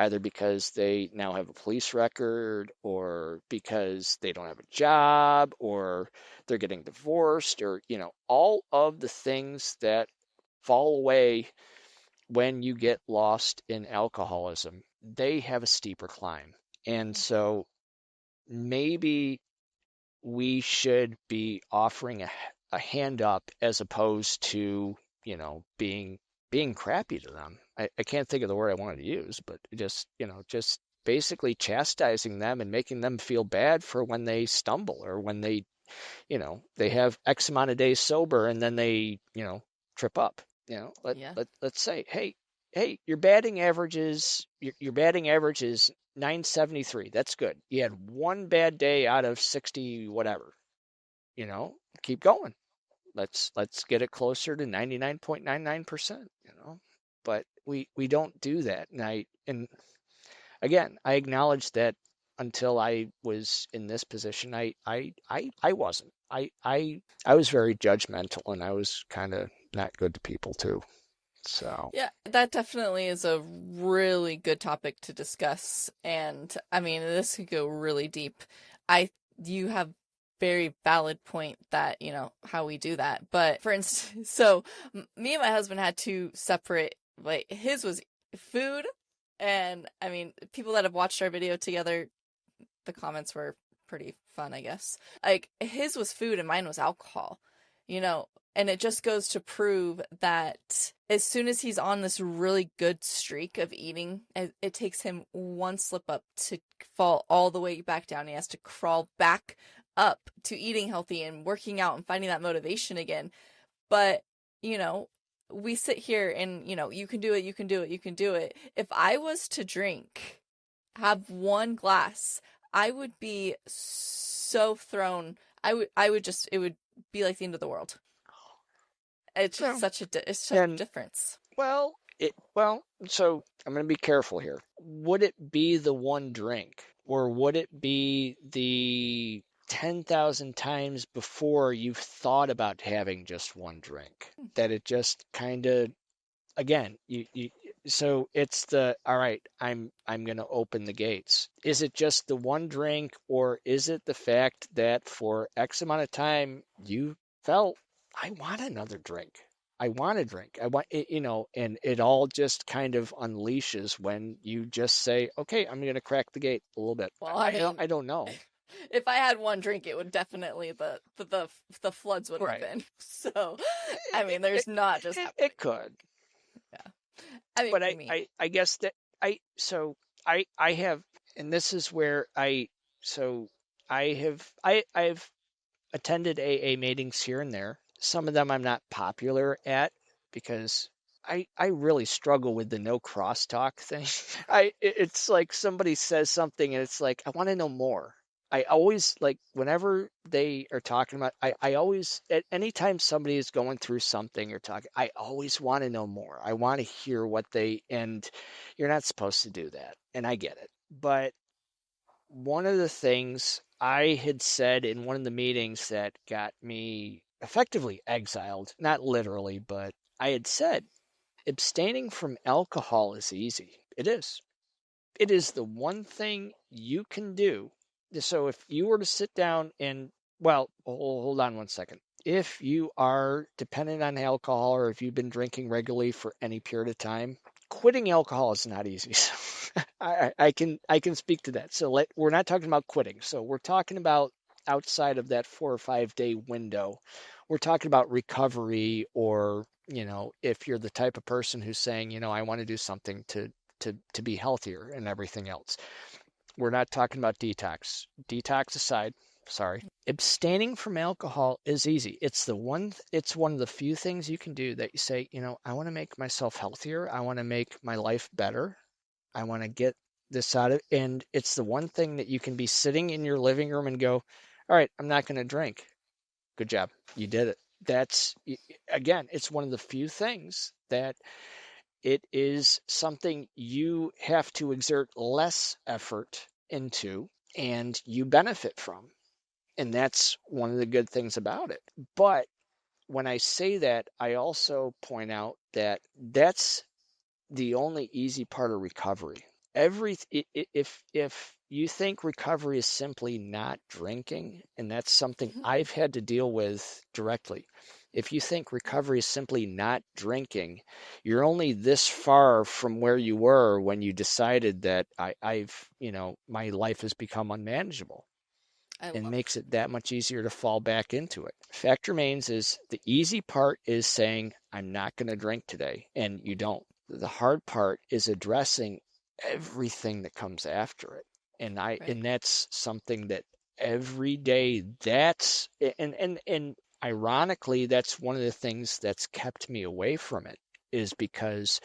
either because they now have a police record or because they don't have a job or they're getting divorced or, all of the things that fall away when you get lost in alcoholism, they have a steeper climb. And so maybe we should be offering a hand up as opposed to, being crappy to them. I can't think of the word I wanted to use, but just basically chastising them and making them feel bad for when they stumble or when they have X amount of days sober and then they, trip up. Yeah. Let's say, hey, your batting average is 973. That's good. You had one bad day out of 60 whatever. Keep going. Let's get it closer to 99.99%, But we don't do that. And again, I acknowledge that until I was in this position, I wasn't. I was very judgmental and I was kind of not good to people too. So, Yeah, that definitely is a really good topic to discuss. And I mean, this could go really deep. You have very valid point that, how we do that. But for instance, so me and my husband had two separate, like, his was food. And I mean, people that have watched our video together, the comments were pretty fun, I guess. Like, his was food and mine was alcohol, you know, and it just goes to prove that as soon as he's on this really good streak of eating, it takes him one slip up to fall all the way back down. He has to crawl back up to eating healthy and working out and finding that motivation again. But, we sit here and, you can do it, you can do it, you can do it. If I was to have one glass, I would be so thrown. It would be like the end of the world. It's just well, it's such a and difference. so I'm going to be careful here. Would it be the one drink or would it be the 10,000 times before you've thought about having just one drink that it just kind of, again, so it's all right, I'm going to open the gates. Is it just the one drink or is it the fact that for X amount of time you felt I want another drink? I want a drink. I want it, and it all just kind of unleashes when you just say, "Okay, I'm going to crack the gate a little bit." Well, I mean, I don't know. if I had one drink, it would definitely the floods would Right. open. So, I mean, It, there's not just happening. it could. Yeah. I mean, But for me, I guess that I have, and this is where so I've attended AA meetings here and there. Some of them I'm not popular at because I really struggle with the no crosstalk thing. It's like somebody says something and it's like I want to know more. I always like whenever they are talking about I always at anytime somebody is going through something or talking, I always want to know more. I want to hear what and you're not supposed to do that. And I get it. But one of the things I had said in one of the meetings that got me effectively exiled, not literally, but I had said abstaining from alcohol is easy. It is. It is the one thing you can do. So if you were to sit down and, well, hold on one second. If you are dependent on alcohol or if you've been drinking regularly for any period of time, quitting alcohol is not easy. So I can speak to that. So we're not talking about quitting. So we're talking about outside of that 4 or 5 day window. We're talking about recovery or, if you're the type of person who's saying, I want to do something to be healthier and everything else. We're not talking about detox. Detox aside, sorry. Abstaining from alcohol is easy. It's one of the few things you can do that you say, I want to make myself healthier. I want to make my life better. I want to get this out of, and it's the one thing that you can be sitting in your living room and go, all right, I'm not going to drink. Good job. You did it. That's, again, it's one of the few things that it is something you have to exert less effort into and you benefit from. And that's one of the good things about it. But when I say that, I also point out that that's the only easy part of recovery. if you think recovery is simply not drinking, and that's something I've had to deal with directly. If you think recovery is simply not drinking, you're only this far from where you were when you decided that my life has become unmanageable, I and love makes it that much easier to fall back into it. Fact remains is the easy part is saying, I'm not going to drink today, and you don't. The hard part is addressing everything that comes after it. right. And that's something that every day and ironically, that's one of the things that's kept me away from it, is because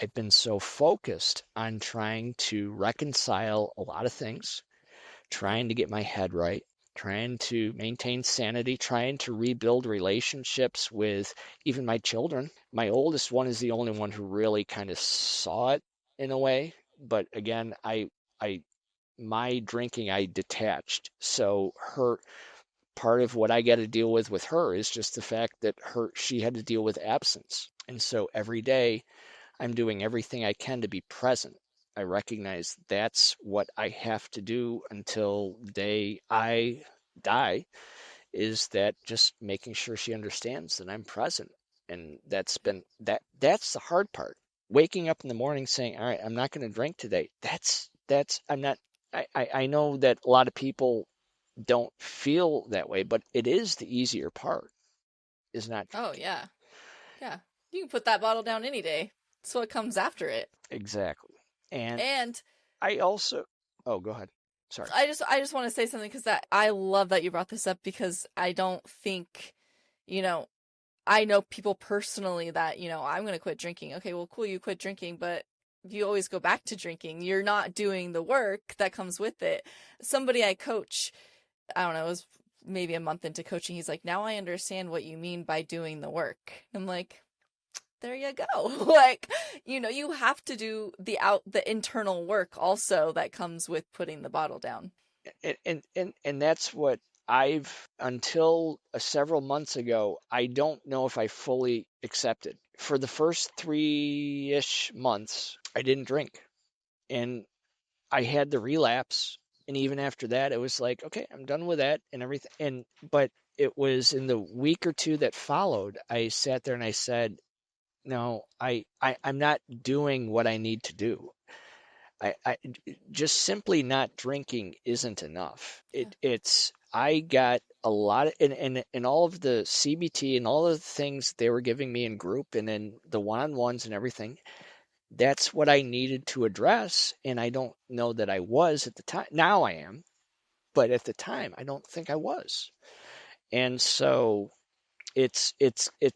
I've been so focused on trying to reconcile a lot of things, trying to get my head right, trying to maintain sanity, trying to rebuild relationships with even my children. My oldest one is the only one who really kind of saw it in a way. But again, I, my drinking, I detached. So her part of what I got to deal with her is just the fact that she had to deal with absence. And so every day I'm doing everything I can to be present. I recognize that's what I have to do until the day I die, is that just making sure she understands that I'm present. And that's the hard part. Waking up in the morning saying, all right, I'm not going to drink today. I'm not, I know that a lot of people don't feel that way, but it is the easier part, is not Oh, drinking. yeah. Yeah. You can put that bottle down any day. That's what comes after it. Exactly. And And I also, oh, go ahead. Sorry. I just want to say something, because that I love that you brought this up, because I don't think, you know, I know people personally that, I'm going to quit drinking. Okay, well, cool, you quit drinking, but you always go back to drinking. You're not doing the work that comes with it. Somebody I coach, I don't know, it was maybe a month into coaching. He's like, now I understand what you mean by doing the work. I'm like, there you go. Like, you have to do the internal work also that comes with putting the bottle down. And that's what I've, until several months ago, I don't know if I fully accepted. For the first 3-ish months, I didn't drink, and I had the relapse. And even after that, it was like, okay, I'm done with that and everything. But it was in the week or two that followed, I sat there and I said, no, I'm not doing what I need to do. I just simply not drinking isn't enough. Yeah. I got a lot of, and all of the CBT and all of the things they were giving me in group and in the one-on-ones and everything. That's what I needed to address, and I don't know that I was at the time. Now I am, but at the time I don't think I was. And so it's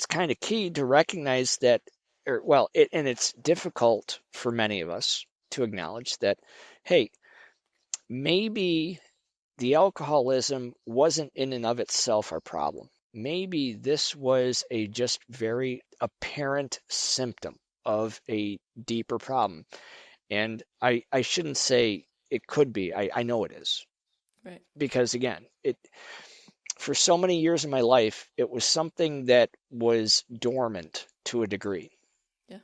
kind of key to recognize that, or well, and it's difficult for many of us to acknowledge that, hey, maybe the alcoholism wasn't in and of itself our problem. Maybe this was a just very apparent symptom of a deeper problem. And I shouldn't say it could be. I know it is. Right. Because again, for so many years in my life, it was something that was dormant to a degree. Yeah.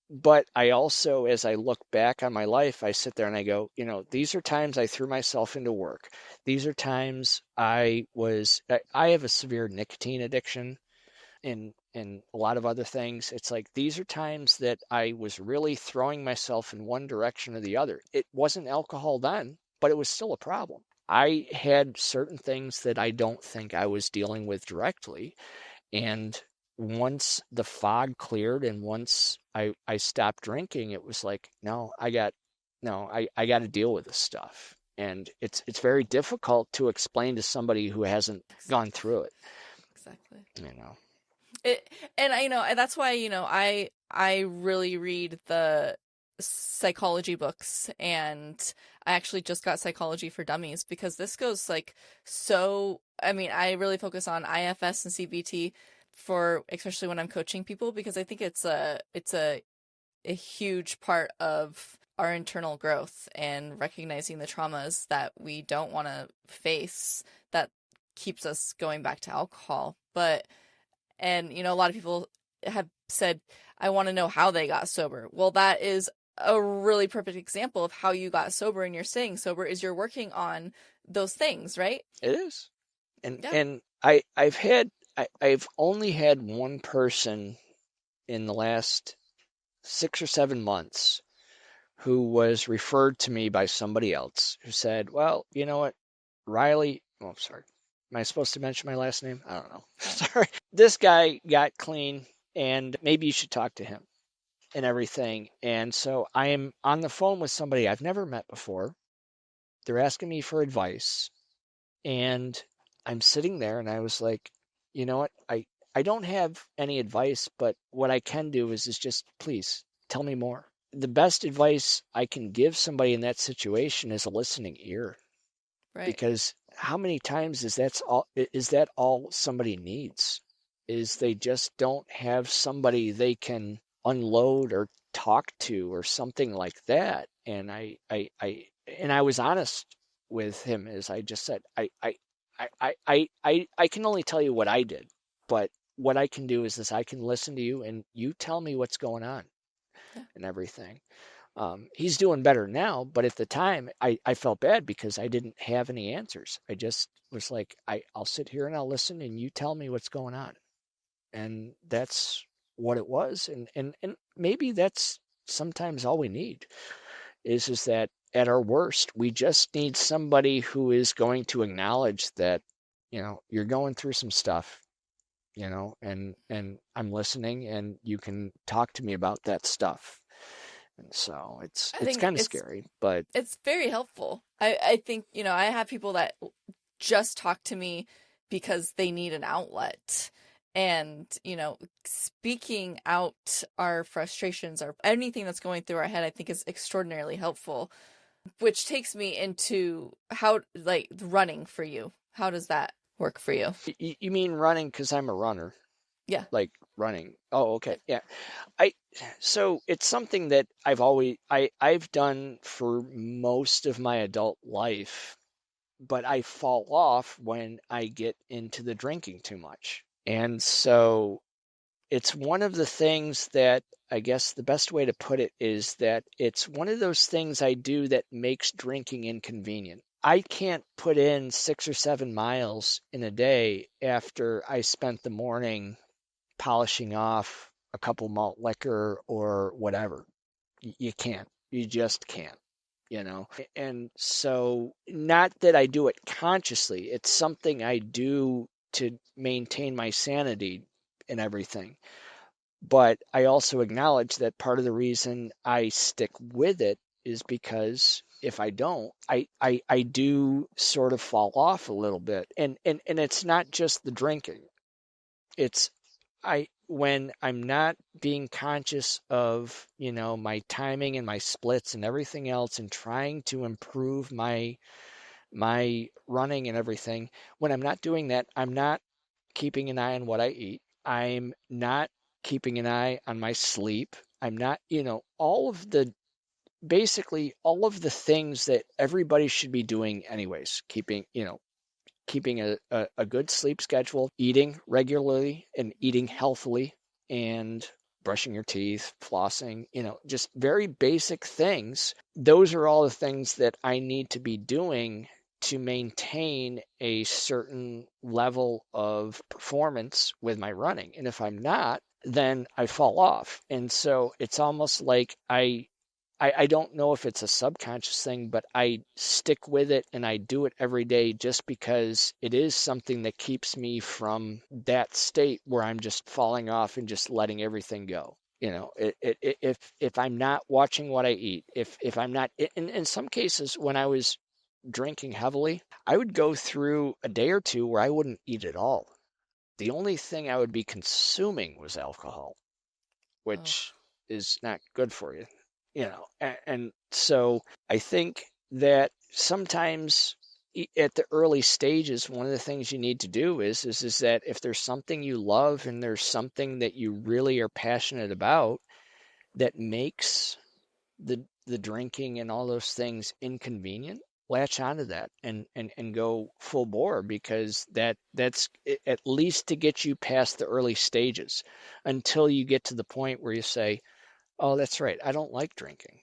But I also, as I look back on my life, I sit there and I go, these are times I threw myself into work. These are times I have a severe nicotine addiction and a lot of other things. It's like these are times that I was really throwing myself in one direction or the other. It wasn't alcohol then, but it was still a problem. I had certain things that I don't think I was dealing with directly. And once the fog cleared and once I stopped drinking, it was like, no, I got to deal with this stuff. And it's very difficult to explain to somebody who hasn't gone Exactly. through it, Exactly. you know. It and and that's why, I really read the psychology books, and I actually just got Psychology for Dummies, because this goes like, so I really focus on IFS and CBT, for especially when I'm coaching people, because I think it's a huge part of our internal growth, and recognizing the traumas that we don't want to face, that keeps us going back to alcohol. And a lot of people have said, I want to know how they got sober. Well, that is a really perfect example of how you got sober and you're staying sober is you're working on those things, right? It is. And Yeah. and I've only had one person in the last 6 or 7 months who was referred to me by somebody else who said, well, you know what, Riley, oh, sorry. Am I supposed to mention my last name? I don't know. Sorry. This guy got clean and maybe you should talk to him and everything. And so I am on the phone with somebody I've never met before. They're asking me for advice. And I'm sitting there and I was like, you know what? I don't have any advice, but what I can do is just please tell me more. The best advice I can give somebody in that situation is a listening ear, Right. because how many times is that all somebody needs? Is they just don't have somebody they can unload or talk to or something like that. And I was honest with him, as I just said, I can only tell you what I did, but what I can do is this: I can listen to you and you tell me what's going on Yeah. and everything. He's doing better now, but at the time I felt bad because I didn't have any answers. I just was like, I'll sit here and I'll listen and you tell me what's going on. And that's what it was. And maybe that's sometimes all we need is that at our worst, we just need somebody who is going to acknowledge that, you're going through some stuff, and I'm listening and you can talk to me about that stuff. And so it's I it's think kind of scary, but it's very helpful. I think, I have people that just talk to me because they need an outlet. And, speaking out our frustrations or anything that's going through our head, I think is extraordinarily helpful, which takes me into how, like, running for you. How does that work for you? you mean running because I'm a runner, Yeah. like running. Oh, Yeah. okay. Yeah. I so it's something that I've done for most of my adult life, but I fall off when I get into the drinking too much. And so it's one of the things that, I guess the best way to put it is that it's one of those things I do that makes drinking inconvenient. I can't put in 6 or 7 miles in a day after I spent the morning polishing off a couple malt liquor or whatever. You can't. You just can't, you know? And so, not that I do it consciously, it's something I do to maintain my sanity and everything. But I also acknowledge that part of the reason I stick with it is because if I don't, I do sort of fall off a little bit. And it's not just the drinking. It's when I'm not being conscious of, my timing and my splits and everything else and trying to improve my running and everything, when I'm not doing that, I'm not keeping an eye on what I eat. I'm not keeping an eye on my sleep. I'm not, basically all of the things that everybody should be doing anyways, keeping a good sleep schedule, eating regularly and eating healthily, and brushing your teeth, flossing, just very basic things. Those are all the things that I need to be doing to maintain a certain level of performance with my running. And if I'm not, then I fall off. And so it's almost like I don't know if it's a subconscious thing, but I stick with it and I do it every day just because it is something that keeps me from that state where I'm just falling off and just letting everything go. If I'm not watching what I eat, if I'm not, in some cases, when I was drinking heavily, I would go through a day or two where I wouldn't eat at all. The only thing I would be consuming was alcohol, Oh, which is not good for you, and so I think that sometimes at the early stages, one of the things you need to do is that if there's something you love and there's something that you really are passionate about that makes the drinking and all those things inconvenient, latch onto that and go full bore, because that's at least to get you past the early stages until you get to the point where you say, oh, that's right, I don't like drinking.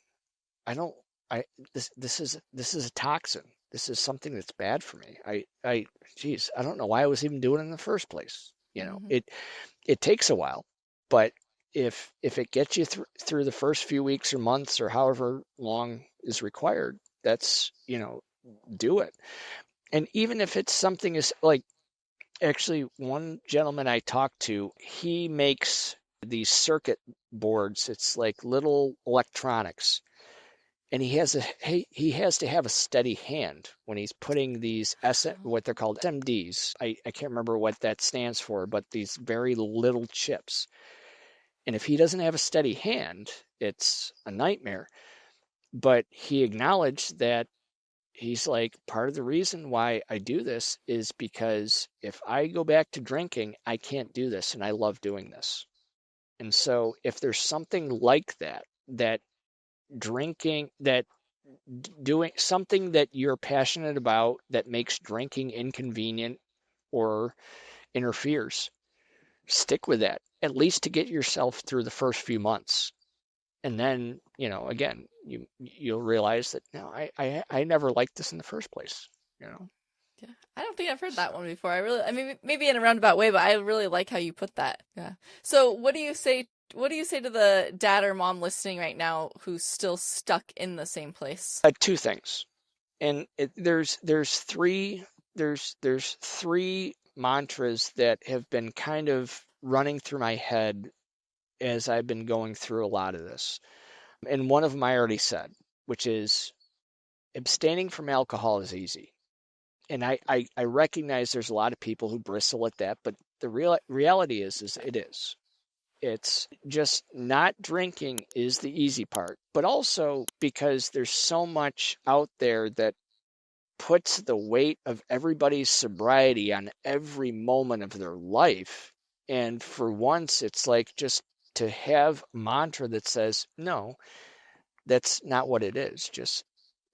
I don't, I, this is a toxin. This is something that's bad for me. Geez, I don't know why I was even doing it in the first place. Hmm. It takes a while, but if it gets you through the first few weeks or months or however long is required, that's, do it. And even if it's something is like, actually, one gentleman I talked to, he makes these circuit boards. It's like little electronics, and he has to have a steady hand when he's putting these what they're called SMDs. I can't remember what that stands for, but these very little chips. And if he doesn't have a steady hand, it's a nightmare. But he acknowledged that he's like, part of the reason why I do this is because if I go back to drinking, I can't do this, and I love doing this. And so if there's something like that, that drinking, that doing something that you're passionate about that makes drinking inconvenient or interferes, stick with that, at least to get yourself through the first few months. And then, again, you'll realize that, no, I never liked this in the first place, you know. Yeah. I don't think I've heard that So one before. I mean, maybe in a roundabout way, but I really like how you put that. Yeah. So what do you say? What do you say to the dad or mom listening right now who's still stuck in the same place? two things, and there's three mantras that have been kind of running through my head as I've been going through a lot of this. And one of them I already said, which is abstaining from alcohol is easy. And I recognize there's a lot of people who bristle at that, but the reality is it is. It's just not drinking is the easy part, but also because there's so much out there that puts the weight of everybody's sobriety on every moment of their life. And for once, it's like just to have a mantra that says, no, that's not what it is. Just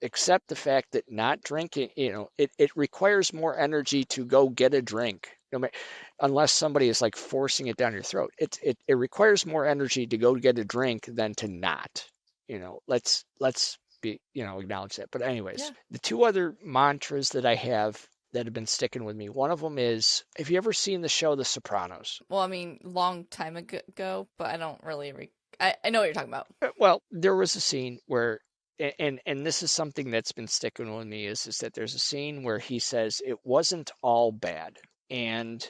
accept the fact that not drinking, it requires more energy to go get a drink. Unless somebody is like forcing it down your throat. It requires more energy to go get a drink than to not. Let's be, acknowledge that. But anyways, Yeah. the two other mantras that I have that have been sticking with me. One of them is, have you ever seen the show The Sopranos? Well, I mean, long time ago, but I don't really. I know what you're talking about. Well, there was a scene where, and this is something that's been sticking with me, is that there's a scene where he says it wasn't all bad, and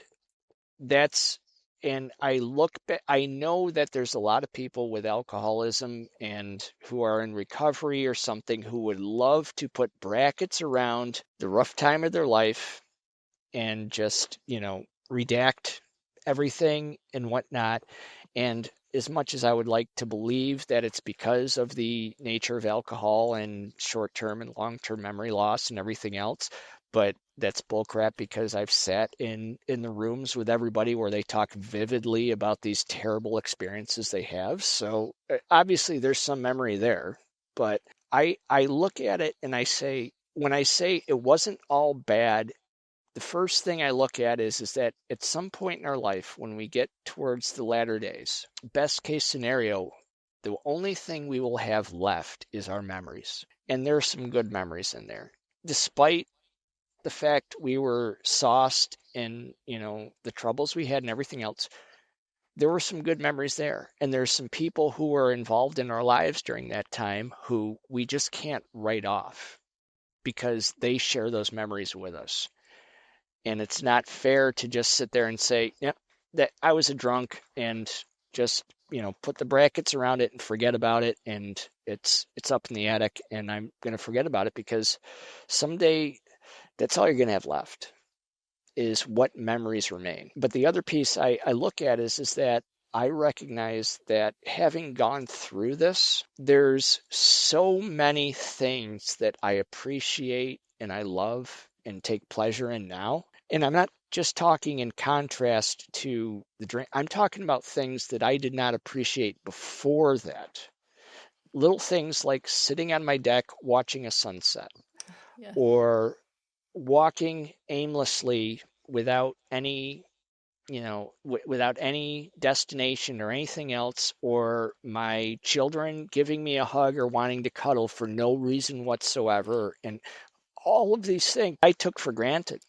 that's, and I look back, I know that there's a lot of people with alcoholism and who are in recovery or something who would love to put brackets around the rough time of their life and just, redact everything and whatnot. And as much as I would like to believe that it's because of the nature of alcohol and short-term and long-term memory loss and everything else, but that's bullcrap, because I've sat in the rooms with everybody where they talk vividly about these terrible experiences they have. So obviously there's some memory there, but I look at it and I say, when I say it wasn't all bad, the first thing I look at is that at some point in our life, when we get towards the latter days, best case scenario, the only thing we will have left is our memories. And there are some good memories in there. Despite the fact we were sauced and, the troubles we had and everything else, there were some good memories there. And there's some people who were involved in our lives during that time who we just can't write off because they share those memories with us. And it's not fair to just sit there and say, "Yep, that I was a drunk," and just, put the brackets around it and forget about it. And it's up in the attic and I'm going to forget about it, because someday that's all you're going to have left is what memories remain. But the other piece I look at is that I recognize that having gone through this, there's so many things that I appreciate and I love and take pleasure in now. And I'm not just talking in contrast to the drink. I'm talking about things that I did not appreciate before that. Little things like sitting on my deck watching a sunset, Yeah. or walking aimlessly without any without any destination or anything else, or my children giving me a hug or wanting to cuddle for no reason whatsoever. And all of these things I took for granted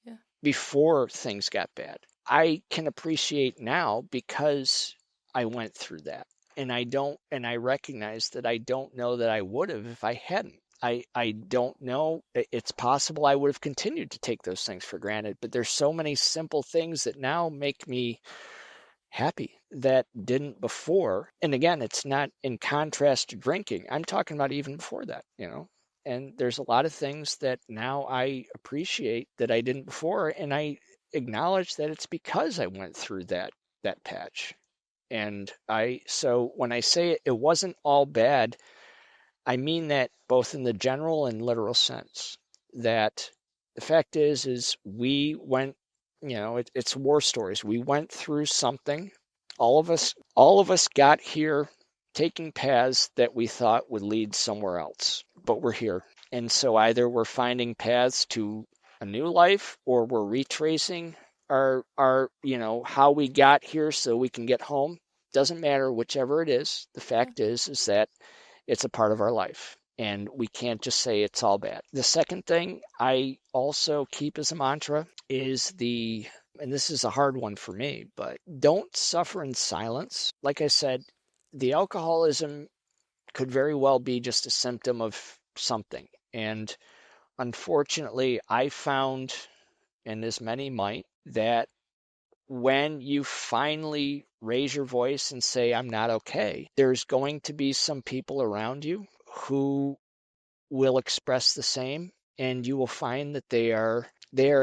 Yeah. before things got bad. I can appreciate now because I went through that. And I recognize that I don't know that I would have if I hadn't. I don't know. It's possible I would have continued to take those things for granted, but there's so many simple things that now make me happy that didn't before. And again, it's not in contrast to drinking. I'm talking about even before that, And there's a lot of things that now I appreciate that I didn't before, and I acknowledge that it's because I went through that patch. And so when I say it wasn't all bad, I mean that both in the general and literal sense. That the fact is we went, it's war stories. We went through something. All of us got here taking paths that we thought would lead somewhere else, but we're here. And so either we're finding paths to a new life, or we're retracing our how we got here so we can get home. Doesn't matter, whichever it is. The fact is that it's a part of our life, and we can't just say it's all bad. The second thing I also keep as a mantra is and this is a hard one for me, but don't suffer in silence. Like I said, the alcoholism could very well be just a symptom of something. And unfortunately, I found, and as many might, that when you finally raise your voice and say, I'm not okay, there's going to be some people around you who will express the same, and you will find that they are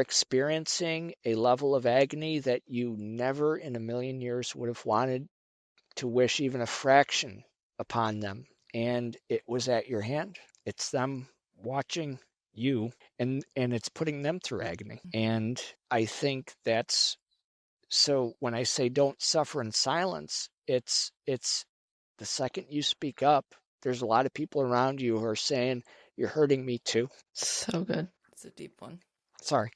experiencing a level of agony that you never in a million years would have wanted to wish even a fraction upon them. And it was at your hand. It's them watching you, and it's putting them through agony. And I think that's so when I say don't suffer in silence, it's the second you speak up, there's a lot of people around you who are saying, you're hurting me too. So good. It's a deep one. Sorry.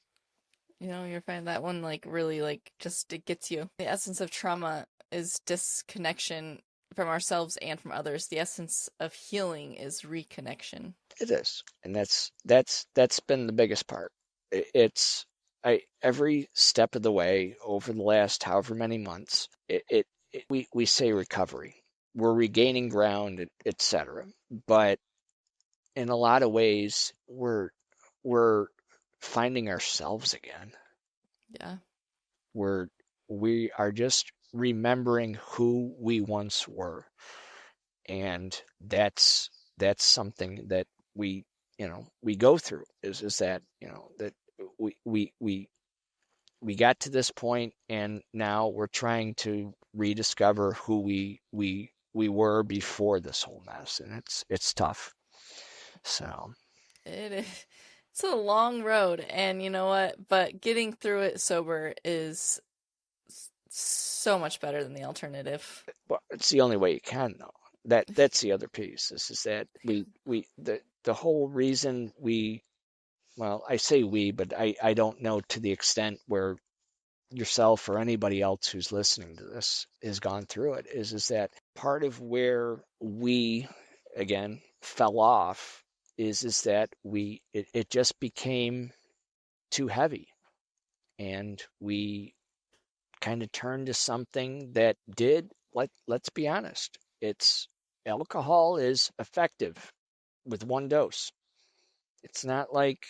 You're finding that one really just it gets you. The essence of trauma is disconnection from ourselves and from others. The essence of healing is reconnection. It is. And that's been the biggest part. It's every step of the way over the last however many months, we say recovery. We're regaining ground, etc. But in a lot of ways, we're finding ourselves again. Yeah. We are just remembering who we once were, and that's something that we go through. Is that that we got to this point, and now we're trying to rediscover who we were before this whole mess, and it's tough. So it is. It's a long road, and you know what? But getting through it sober is so much better than the alternative. Well, it's the only way you can, though. That's the other piece. Is that the whole reason well, I say we, but I don't know to the extent where yourself or anybody else who's listening to this has gone through it, is that part of where we again fell off is that it just became too heavy, and we kind of turned to something that let's be honest, alcohol is effective with one dose. It's not like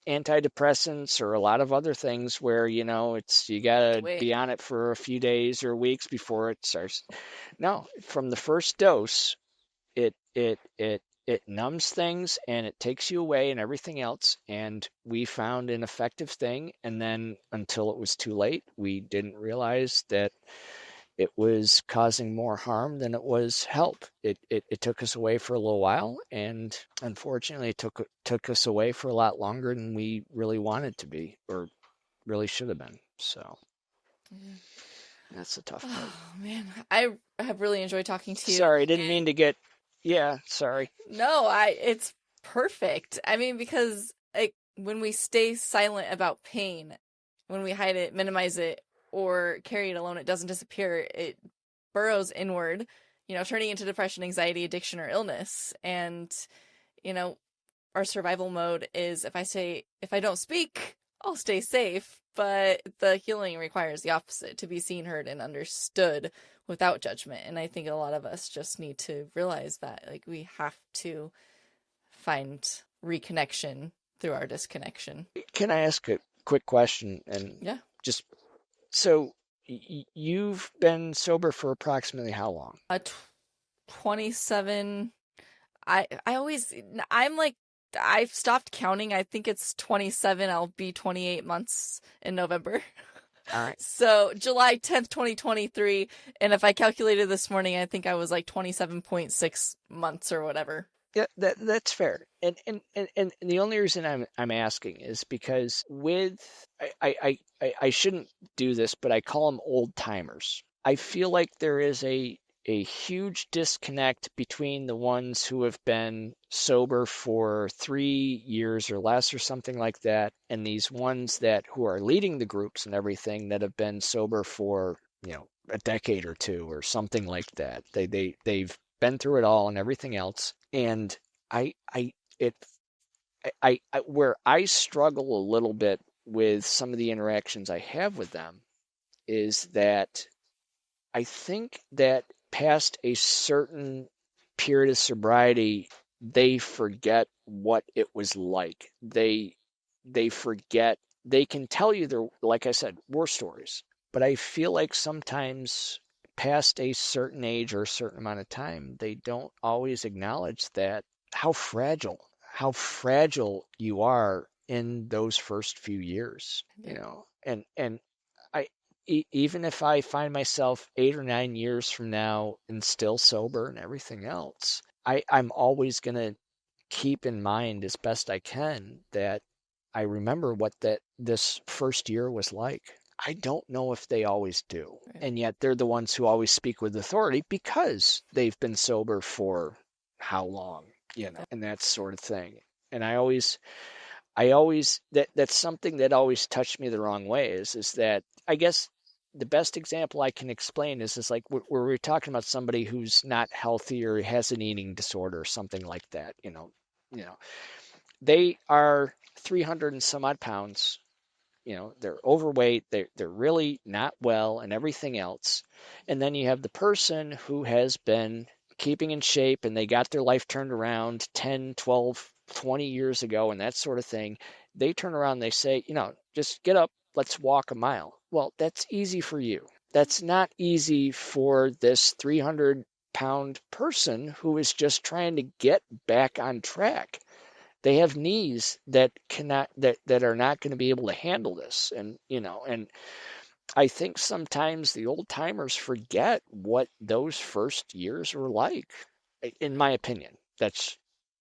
antidepressants or a lot of other things where you gotta be on it for a few days or weeks before it starts. No, from the first dose, it numbs things and it takes you away and everything else. And we found an effective thing, and then until it was too late, we didn't realize that it was causing more harm than it was help. It took us away for a little while, and unfortunately it took us away for a lot longer than we really wanted to be, or really should have been. So that's a tough part. Oh man, I have really enjoyed talking to you. Sorry, I didn't mean to get. Yeah, sorry. No, it's perfect. I mean, because when we stay silent about pain, when we hide it, minimize it, or carry it alone, it doesn't disappear. It burrows inward, turning into depression, anxiety, addiction, or illness. And, you know, our survival mode is if I don't speak, I'll stay safe. But the healing requires the opposite, to be seen, heard, and understood without judgment. And I think a lot of us just need to realize that, like, we have to find reconnection through our disconnection. Can I ask a quick question? And Yeah. just so you've been sober for approximately how long? 27. I'm like, I've stopped counting. I think it's 27. I'll be 28 months in November. All right. So July 10th, 2023. And if I calculated this morning, I think I was like 27.6 months or whatever. Yeah, that's fair. And the only reason I'm asking is because I shouldn't do this, but I call them old timers. I feel like there is a huge disconnect between the ones who have been sober for 3 years or less or something like that, and these ones who are leading the groups and everything that have been sober for, a decade or two or something like that. They've been through it all and everything else. And where I struggle a little bit with some of the interactions I have with them is that I think that past a certain period of sobriety, they forget what it was like. They forget. They can tell you their, like I said, war stories. But I feel like sometimes past a certain age or a certain amount of time, they don't always acknowledge that how fragile you are in those first few years, and even if I find myself 8 or 9 years from now and still sober and everything else, I'm always going to keep in mind as best I can that I remember what this first year was like. I don't know if they always do. Right. And yet they're the ones who always speak with authority because they've been sober for how long, and that sort of thing. And I always that's something that always touched me the wrong way is that I guess the best example I can explain is like where we're talking about somebody who's not healthy or has an eating disorder or something like that, they are 300 and some odd pounds, they're overweight, they're really not well and everything else. And then you have the person who has been keeping in shape and they got their life turned around 10, 12, 20 years ago and that sort of thing. They turn around and they say, just get up, let's walk a mile. Well, that's easy for you. That's not easy for this 300-pound person who is just trying to get back on track. They have knees that are not going to be able to handle this. And I think sometimes the old timers forget what those first years were like, in my opinion. That's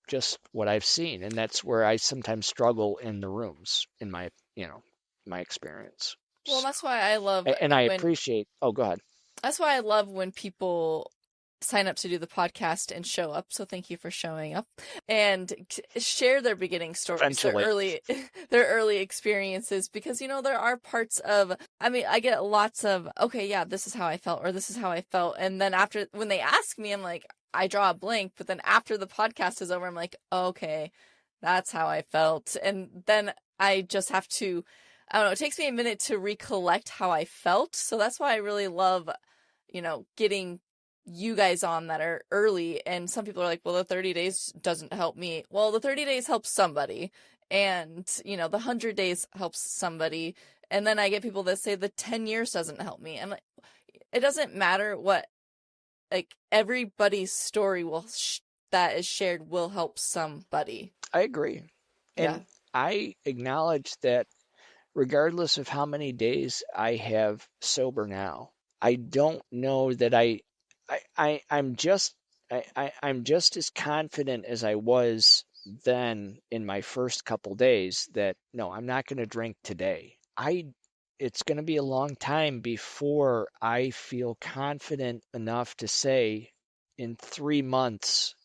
just what I've seen. And that's where I sometimes struggle in the rooms in my experience. Well, that's why I love And I appreciate, go ahead. That's why I love when people sign up to do the podcast and show up. So thank you for showing up and share their beginning stories, their early experiences, because there are parts of, I get lots of, okay, yeah, this is how I felt, or this is how I felt. And then when they ask me, I'm like, I draw a blank, but then after the podcast is over, I'm like, okay, that's how I felt. And then I just have to, I don't know, it takes me a minute to recollect how I felt. So that's why I really love, getting you guys on that are early. And some people are like, well, the 30 days doesn't help me. Well, the 30 days helps somebody. And, the 100 days helps somebody. And then I get people that say the 10 years doesn't help me. I'm like, it doesn't matter what, like, everybody's story that is shared will help somebody. I agree. And I acknowledge that regardless of how many days I have sober now, I don't know that I'm just as confident as I was then in my first couple days that no, I'm not going to drink today. It's going to be a long time before I feel confident enough to say in 3 months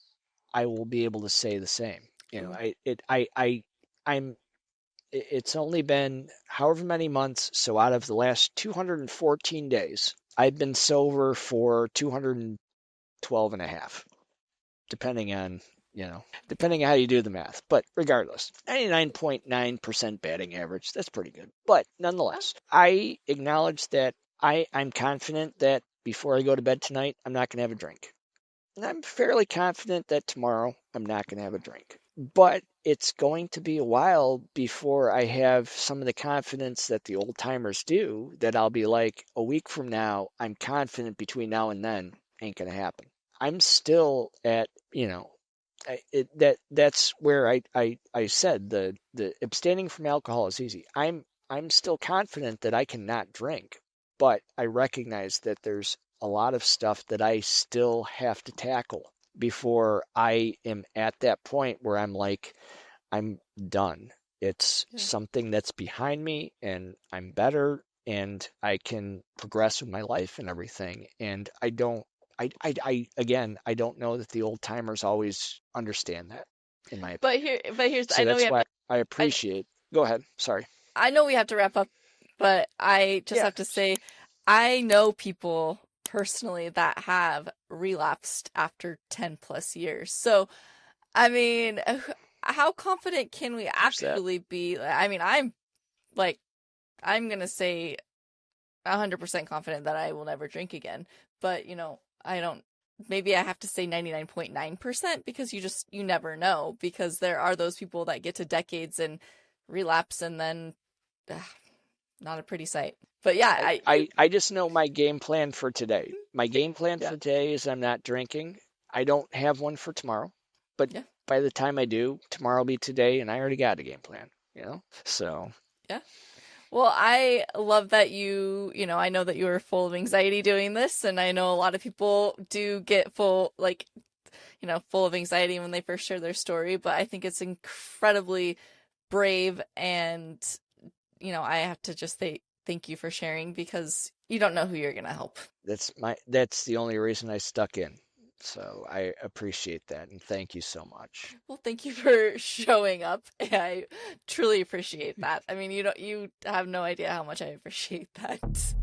I will be able to say the same. I'm it's only been however many months. So out of the last 214 days, I've been sober for 212 and a half, depending on, depending on how you do the math. But regardless, 99.9% batting average, that's pretty good. But nonetheless, I acknowledge that I'm confident that before I go to bed tonight, I'm not going to have a drink. And I'm fairly confident that tomorrow I'm not going to have a drink. But it's going to be a while before I have some of the confidence that the old timers do, that I'll be like, a week from now, I'm confident between now and then ain't going to happen. I'm still at, that's where I said the abstaining from alcohol is easy. I'm still confident that I cannot drink, but I recognize that there's a lot of stuff that I still have to tackle before I am at that point where I'm like, I'm done. It's Yeah. something that's behind me and I'm better and I can progress with my life and everything. And again, I don't know that the old timers always understand that, in my opinion. But here's, So I know we that's have why to, I I, appreciate. Go ahead. Sorry. I know we have to wrap up, but I just Yeah. have to say, I know people personally that have relapsed after 10 plus years. So, I mean, how confident can we There's that. actually be? I mean, like, I'm going to say 100% confident that I will never drink again. But, I don't, maybe I have to say 99.9% because you never know, because there are those people that get to decades and relapse and then not a pretty sight. But yeah, I just know my game plan for today. My game plan yeah, for today is I'm not drinking. I don't have one for tomorrow, but yeah, by the time I do, tomorrow will be today, and I already got a game plan. So yeah. Well, I love that I know that you were full of anxiety doing this, and I know a lot of people do get full of anxiety when they first share their story, but I think it's incredibly brave, and I have to just say thank you for sharing, because you don't know who you're going to help. that's the only reason I stuck in. So I appreciate that, and thank you so much. Well, thank you for showing up. I truly appreciate that. I mean, you have no idea how much I appreciate that.